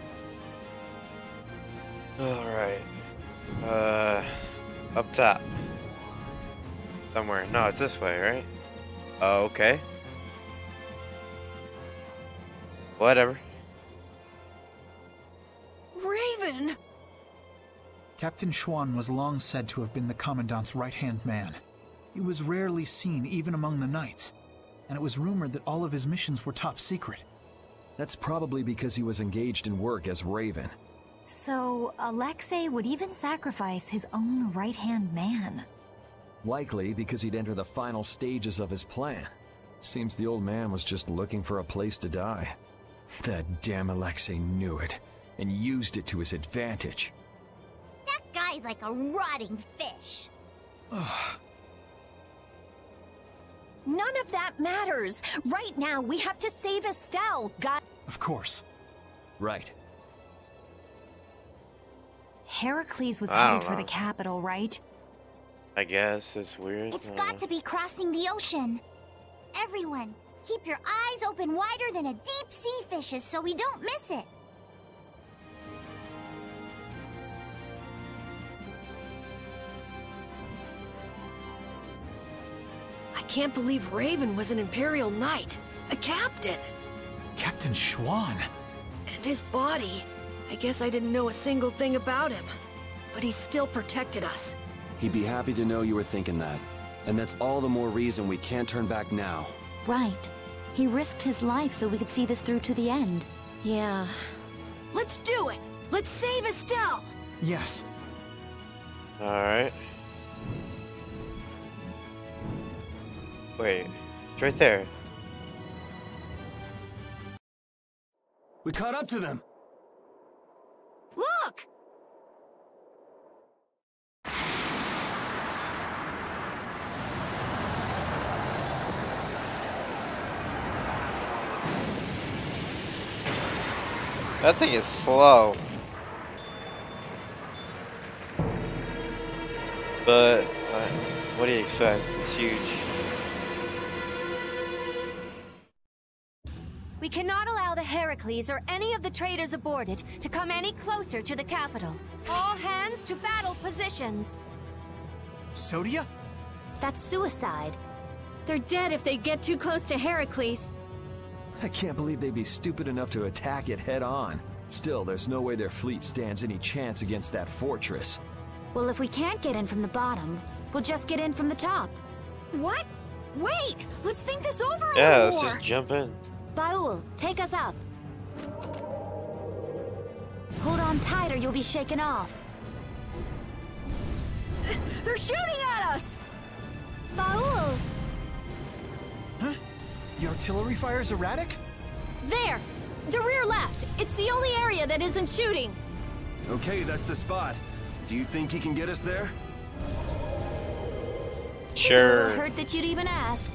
Alright. Up top. Somewhere. No, it's this way, right? Oh, okay. Whatever. Raven! Captain Schwann was long said to have been the Commandant's right-hand man. He was rarely seen even among the knights, and it was rumored that all of his missions were top secret. That's probably because he was engaged in work as Raven. So, Alexei would even sacrifice his own right-hand man. Likely because he'd enter the final stages of his plan. Seems the old man was just looking for a place to die. That damn Alexei knew it, and used it to his advantage. That guy's like a rotting fish. None of that matters. Right now, we have to save Estelle. Of course. Right. Heracles was headed for the capital, right? I guess it's weird. It's got to be crossing the ocean. Everyone, keep your eyes open wider than a deep sea fish's so we don't miss it. I can't believe Raven was an Imperial Knight. A captain. Captain Schwann. And his body. I guess I didn't know a single thing about him. But he still protected us. He'd be happy to know you were thinking that. And that's all the more reason we can't turn back now. Right. He risked his life so we could see this through to the end. Yeah. Let's do it! Let's save Estelle! Yes. Alright. Wait, it's right there. We caught up to them! Look! That thing is slow. But, what do you expect? It's huge. We cannot allow the Heracles or any of the traders aboard it to come any closer to the capital. All hands to battle positions. Sodia? That's suicide. They're dead if they get too close to Heracles. I can't believe they'd be stupid enough to attack it head-on. Still, there's no way their fleet stands any chance against that fortress. Well, if we can't get in from the bottom, we'll just get in from the top. What? Wait! Let's think this over a little Yeah, let's more. just jump in. Baul, take us up. Hold on tight or you'll be shaken off. They're shooting at us! Baul! Huh? The artillery fire's erratic? There! The rear left! It's the only area that isn't shooting! Okay, that's the spot. Do you think he can get us there? Sure. Hurt that you'd even ask.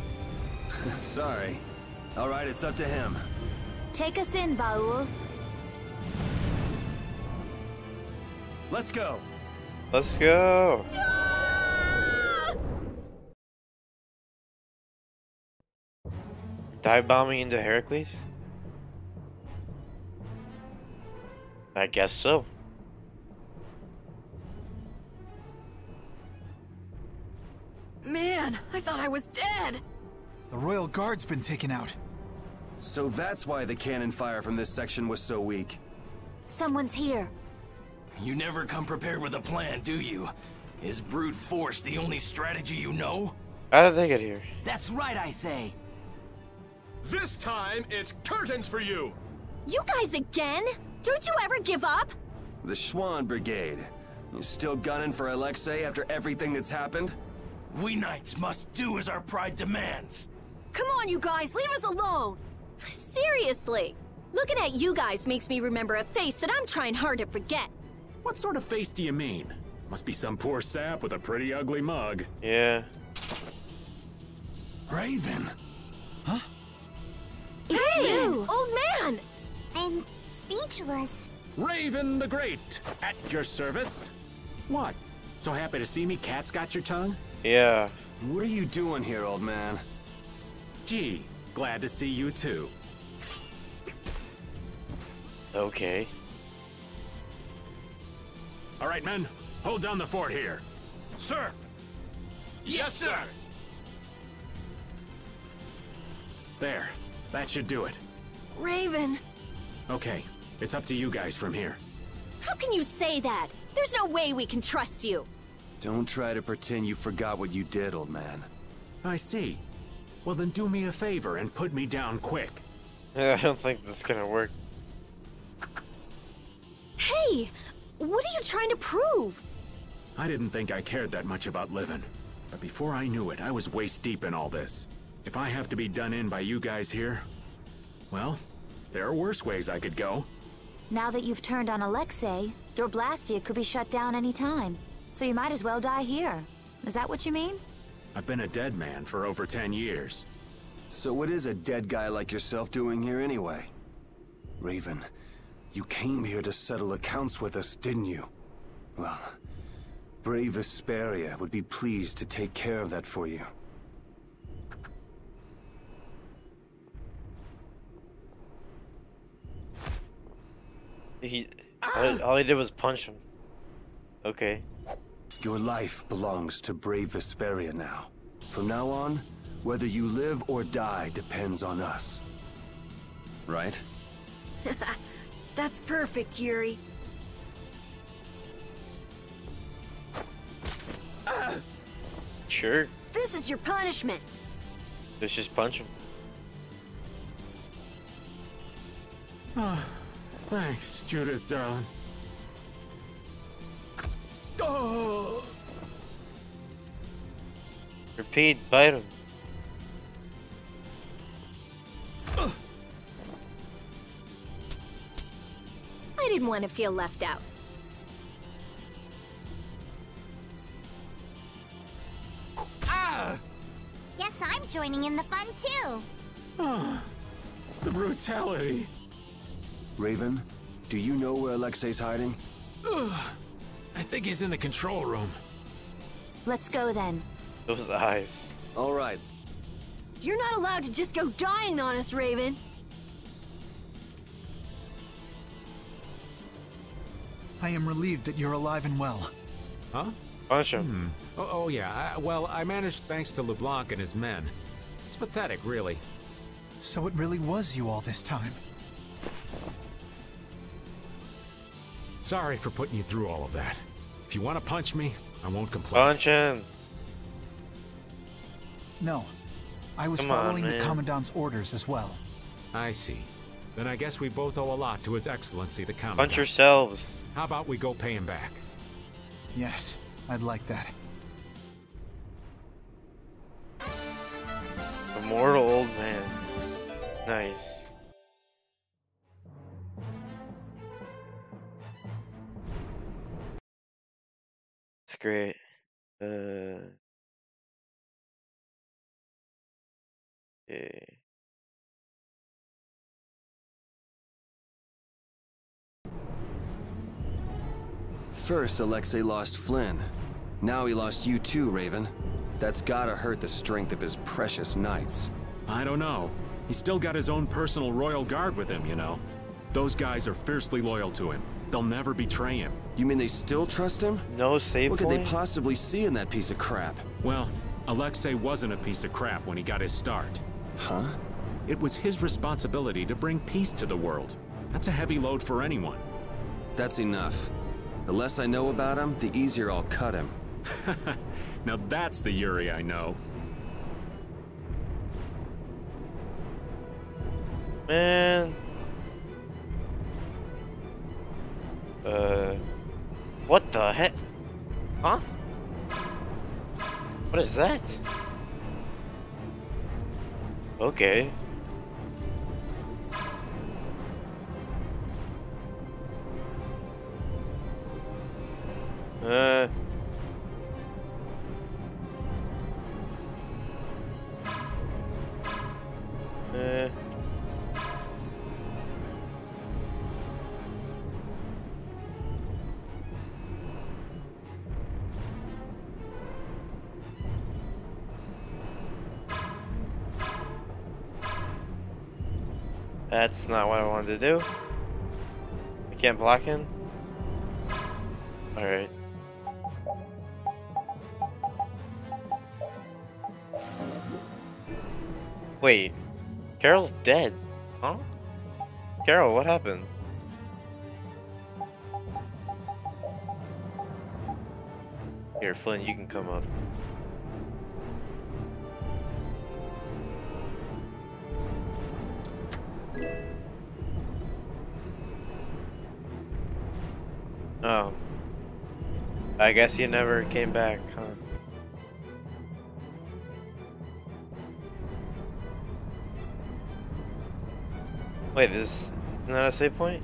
Sorry. Alright, it's up to him. Take us in, Baul. Let's go! Let's go! Dive bombing into Heracles? I guess so. Man, I thought I was dead! The Royal Guard's been taken out. So that's why the cannon fire from this section was so weak. Someone's here. You never come prepared with a plan, do you? Is brute force the only strategy you know? How did they get here? That's right, I say. This time, it's curtains for you! You guys again? Don't you ever give up? The Schwann Brigade. You still gunning for Alexei after everything that's happened? We knights must do as our pride demands. Come on, you guys, leave us alone! Seriously, looking at you guys makes me remember a face that I'm trying hard to forget. What sort of face do you mean? Must be some poor sap with a pretty ugly mug. Yeah. Raven. Huh? It's you! Old man! I'm speechless. Raven the Great, at your service. What? So happy to see me? Cat's got your tongue? Yeah. What are you doing here, old man? Gee, glad to see you too. Okay. All right, men, hold down the fort here. Sir! Yes, sir! There, that should do it. Raven! Okay, it's up to you guys from here. How can you say that? There's no way we can trust you. Don't try to pretend you forgot what you did, old man. I see. Well, then do me a favor and put me down quick. I don't think this is gonna work. Hey! What are you trying to prove? I didn't think I cared that much about living. But before I knew it, I was waist deep in all this. If I have to be done in by you guys here, well, there are worse ways I could go. Now that you've turned on Alexei, your Blastia could be shut down any time. So you might as well die here. Is that what you mean? I've been a dead man for over 10 years. So what is a dead guy like yourself doing here anyway? Raven, you came here to settle accounts with us, didn't you? Well, brave Vesperia would be pleased to take care of that for you. All he did was punch him. Okay. Your life belongs to brave Vesperia now. From now on, whether you live or die depends on us. Right? That's perfect, Yuri. Sure. This is your punishment. Let's just punch him. Thanks, Judith, darling. Oh! Repeat, bite him. I didn't want to feel left out. Guess I'm joining in the fun too. Oh, the brutality. Raven, do you know where Alexei's hiding? I think he's in the control room. Let's go then. Those eyes. All right. You're not allowed to just go dying on us, Raven. I am relieved that you're alive and well. Huh? Punch him. Oh yeah. Well, I managed thanks to LeBlanc and his men. It's pathetic, really. So it really was you all this time. Sorry for putting you through all of that. If you want to punch me, I won't complain. Punch him. No. I was Come on, following the man. Commandant's orders as well. I see. Then I guess we both owe a lot to His Excellency the Commandant. Punch yourselves. How about we go pay him back? Yes, I'd like that. Immortal old man. Nice. It's great. Yeah. First, Alexei lost Flynn. Now he lost you too, Raven. That's gotta hurt the strength of his precious knights. I don't know. He's still got his own personal royal guard with him, you know. Those guys are fiercely loyal to him. They'll never betray him. You mean they still trust him? No save What could they point? possibly see in that piece of crap? Well, Alexei wasn't a piece of crap when he got his start. Huh? It was his responsibility to bring peace to the world. That's a heavy load for anyone. That's enough. The less I know about him, the easier I'll cut him. Now that's the Yuri I know. Man. What the heck? Huh? What is that? Okay. That's not what I wanted to do. I can't block him? Alright. Wait, Carol's dead, huh? Carol, what happened? Here, Flynn, you can come up. Oh. I guess you never came back, huh? Wait, this isn't that a save point?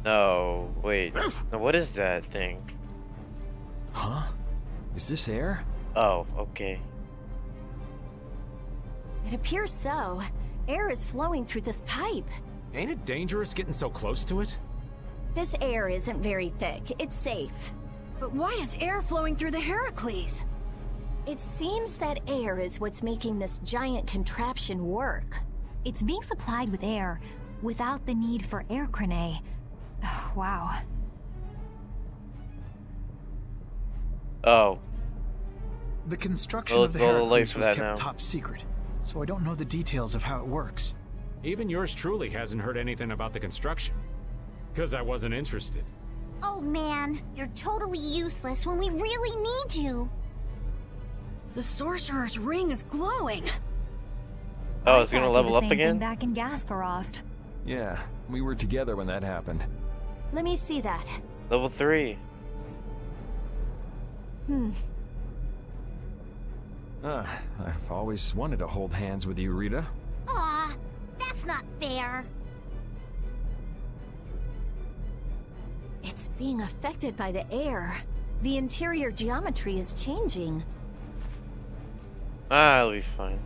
No, wait. No, what is that thing? Huh? Is this air? Oh, okay. It appears so. Air is flowing through this pipe. Ain't it dangerous getting so close to it? This air isn't very thick. It's safe. But why is air flowing through the Heracles? It seems that air is what's making this giant contraption work. It's being supplied with air without the need for air crane. Oh, wow. Oh. The construction of the Heracles Heracles was kept top secret, so I don't know the details of how it works. Even yours truly hasn't heard anything about the construction. Because I wasn't interested. Oh man, you're totally useless when we really need you. The sorcerer's ring is glowing. Oh, it's gonna level up again? Back in Gasparost. Yeah, we were together when that happened. Let me see that. Level 3. I've always wanted to hold hands with you, Rita. Aw, that's not fair. It's being affected by the air. The interior geometry is changing. Ah, it'll be fine.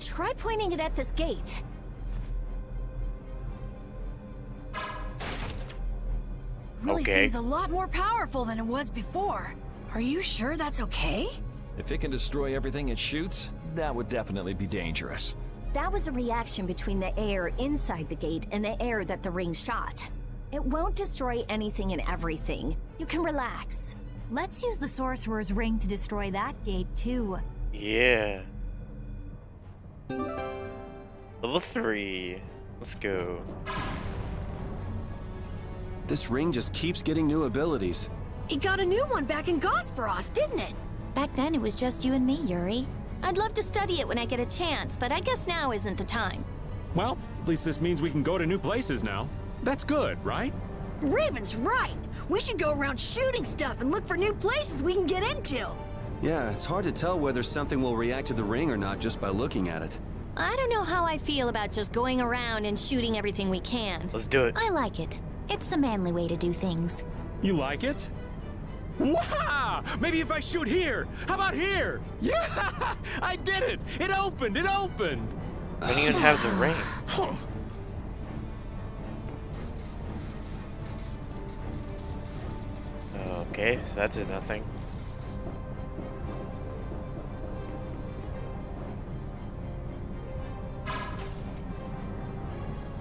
Try pointing it at this gate. Really seems a lot more powerful than it was before. Are you sure that's okay? If it can destroy everything it shoots, that would definitely be dangerous. That was a reaction between the air inside the gate and the air that the ring shot. It won't destroy anything and everything. You can relax. Let's use the sorcerer's ring to destroy that gate too. Yeah. Level 3. Let's go. This ring just keeps getting new abilities. It got a new one back in Gasparost, didn't it? Back then it was just you and me, Yuri. I'd love to study it when I get a chance, but I guess now isn't the time. Well, at least this means we can go to new places now. That's good, right? Raven's right. We should go around shooting stuff and look for new places we can get into. Yeah, it's hard to tell whether something will react to the ring or not just by looking at it. I don't know how I feel about just going around and shooting everything we can. Let's do it. I like it. It's the manly way to do things. You like it? Wow! Maybe if I shoot here! How about here? Yeah! I did it! It opened! It opened! We don't even have the ring. Okay, so that did nothing.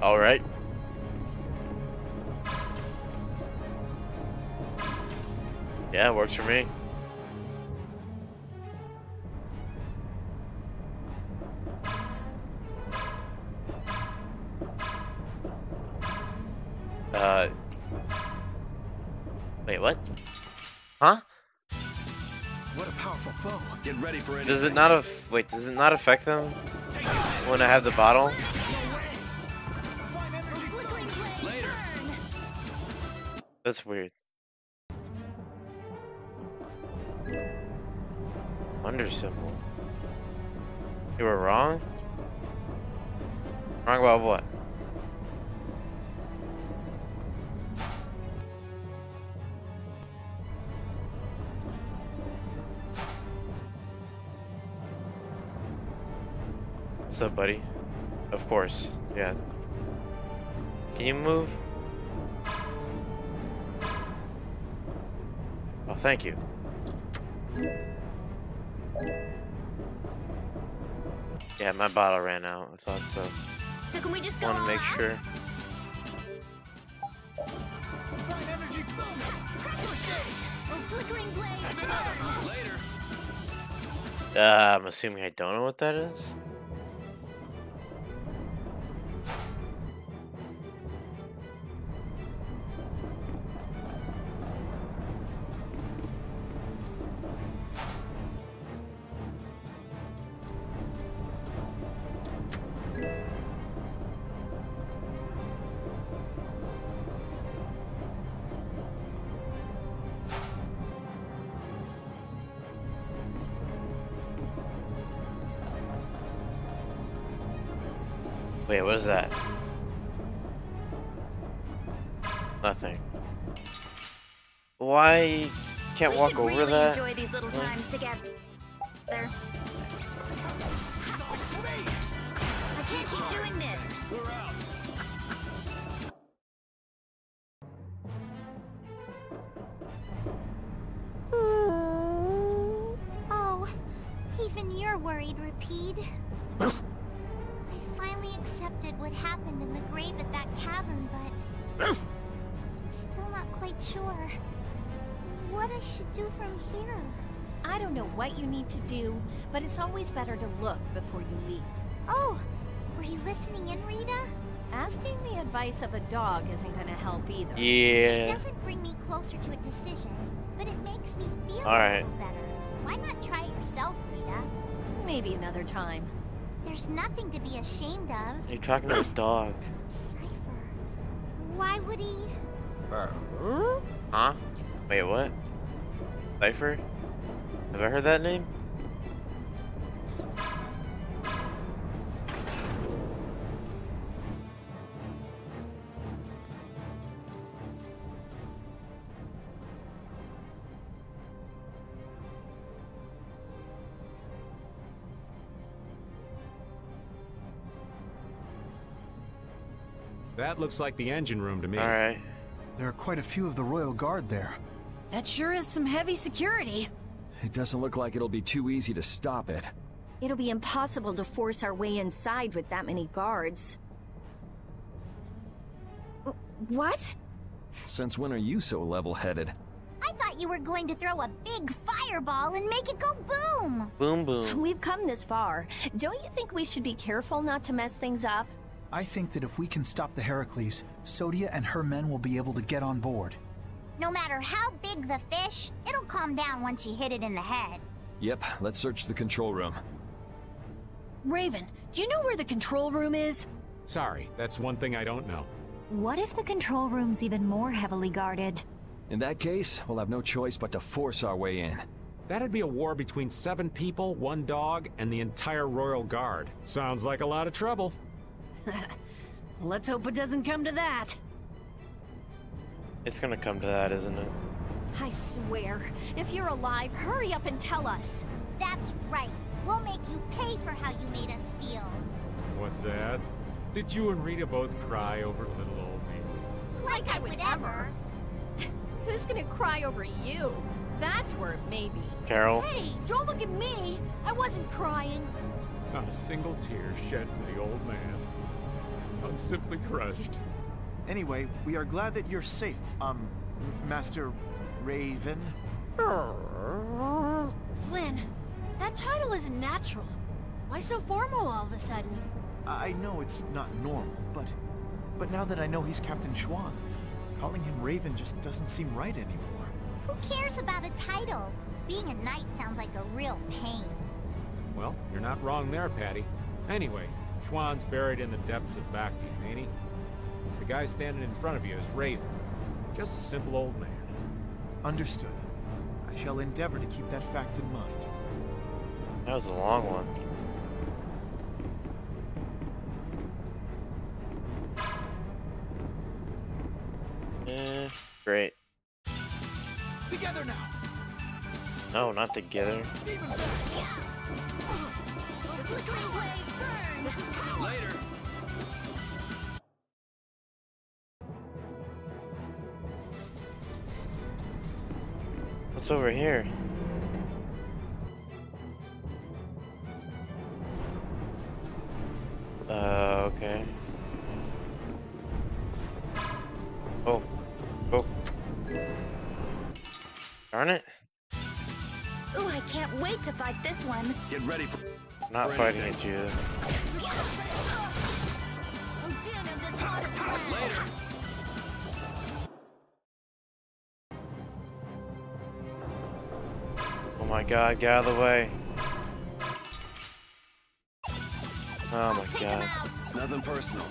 Alright. Yeah, it works for me. Wait, what? Huh? What a powerful foe. Get ready for it. Does it not wait, does it not affect them when I have the bottle? Later. That's weird. Wonder symbol. You were wrong? Wrong about what? What's up, buddy? Of course, yeah. Can you move? Oh, thank you. Yeah, my bottle ran out. I thought so. So can we just go Want to all make out? sure. I'm assuming I don't know what that is. Wait, what is that? Nothing. Why can't walk over really that? Enjoy these little times together. I can't keep doing this. We're out. Oh, even you're worried, Rapide. I finally accepted what happened in the grave at that cavern, but I'm still not quite sure what I should do from here. I don't know what you need to do, but it's always better to look before you leap. Oh, were you listening in, Rita? Asking the advice of a dog isn't going to help either. It Yeah. doesn't bring me closer to a decision, but it makes me feel a Alright. little better. Why not try it yourself, Rita? Maybe another time. There's nothing to be ashamed of. You're talking to a dog. Cypher. Why would he? Huh? Wait, what? Cypher? Have I heard that name? That looks like the engine room to me. Alright. There are quite a few of the Royal Guard there. That sure is some heavy security. It doesn't look like it'll be too easy to stop it. It'll be impossible to force our way inside with that many guards. What? Since when are you so level-headed? I thought you were going to throw a big fireball and make it go boom. Boom boom. We've come this far. Don't you think we should be careful not to mess things up? I think that if we can stop the Heracles, Sodia and her men will be able to get on board. No matter how big the fish, it'll calm down once you hit it in the head. Yep, let's search the control room. Raven, do you know where the control room is? Sorry, that's one thing I don't know. What if the control room's even more heavily guarded? In that case, we'll have no choice but to force our way in. That'd be a war between 7 people, 1 dog, and the entire Royal Guard. Sounds like a lot of trouble. Let's hope it doesn't come to that. It's gonna come to that, isn't it? I swear, if you're alive, hurry up and tell us. That's right. We'll make you pay for how you made us feel. What's that? Did you and Rita both cry over little old me? Like I would ever. Who's gonna cry over you? That's where it may be. Carol? Hey, don't look at me. I wasn't crying. Not a single tear shed for the old man. I'm simply crushed. Anyway, we are glad that you're safe, Master Raven. Flynn, that title isn't natural. Why so formal all of a sudden? I know it's not normal, but now that I know he's Captain Schwan, calling him Raven just doesn't seem right anymore. Who cares about a title? Being a knight sounds like a real pain. Well, you're not wrong there, Patty. Anyway, Schwan's buried in the depths of Bactium, ain't he? The guy standing in front of you is Raven. Just a simple old man. Understood. I shall endeavor to keep that fact in mind. That was a long one. Great. Together now. No, not together. Later. What's over here? Okay. Oh. Oh. Darn it. Ooh, I can't wait to fight this one. Get ready for... Not fighting at you. Later. Oh my god, get out of the way. Oh my god. It's nothing personal.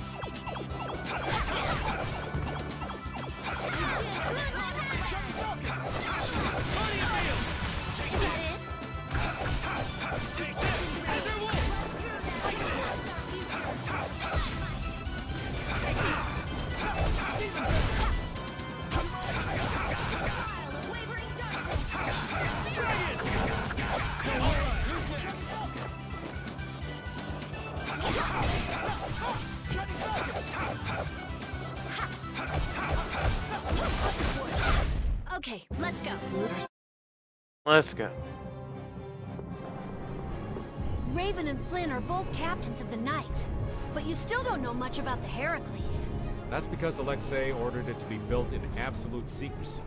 Okay, let's go. Let's go. Raven and Flynn are both captains of the Knights, but you still don't know much about the Heracles. That's because Alexei ordered it to be built in absolute secrecy.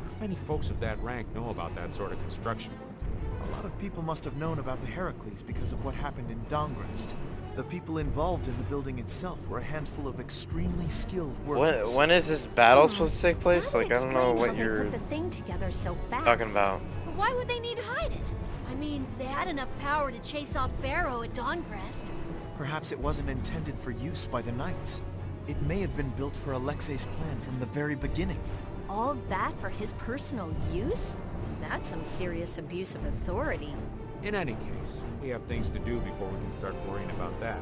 Not many folks of that rank know about that sort of construction work. A lot of people must have known about the Heracles because of what happened in Dongrest. The people involved in the building itself were a handful of extremely skilled workers. When is this battle supposed to take place? Like, I don't know Explain how what they you're put the thing together so fast. talking about. But why would they need to hide it? I mean, they had enough power to chase off Pharaoh at Dongrest. Perhaps it wasn't intended for use by the Knights. It may have been built for Alexei's plan from the very beginning. All that for his personal use? That's some serious abuse of authority. In any case, we have things to do before we can start worrying about that,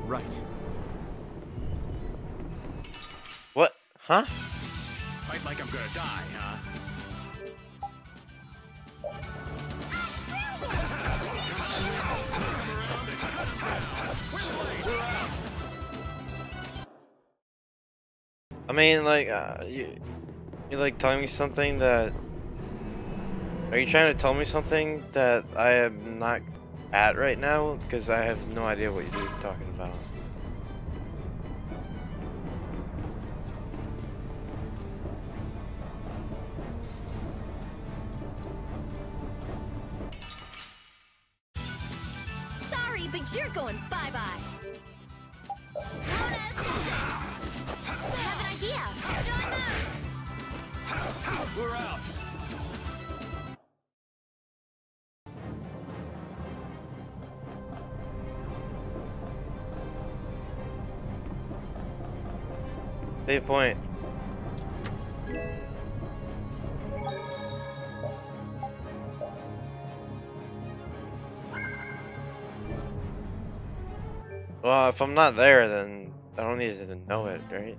Right. What? Huh? Fight like I'm gonna die, huh? I mean, like, you're like telling me something that... Are you trying to tell me something that I am not at right now? Because I have no idea what you're talking about. Sorry, but you're going bye-bye. I have an idea. We're out. Save point. Well, if I'm not there, then I don't need to know it, right?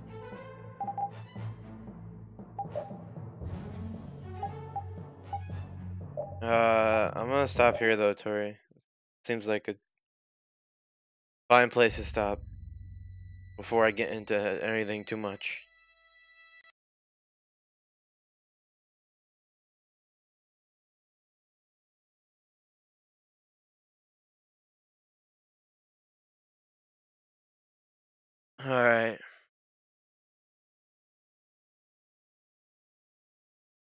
I'm gonna stop here though, Tori. Seems like a fine place to stop before I get into anything too much. Alright.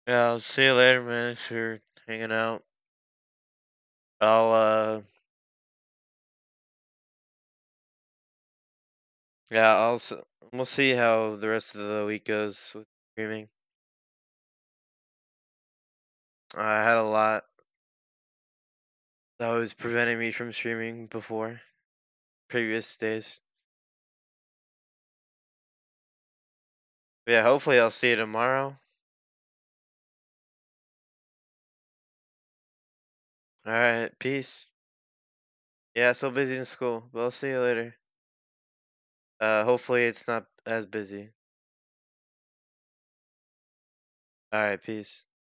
Yeah, I'll see you later, man. Thanks for hanging out. Yeah, we'll see how the rest of the week goes with streaming. I had a lot that was preventing me from streaming before, previous days. Yeah, hopefully I'll see you tomorrow. Alright, peace. Yeah, so busy in school, but I'll see you later. Hopefully it's not as busy. Alright, peace.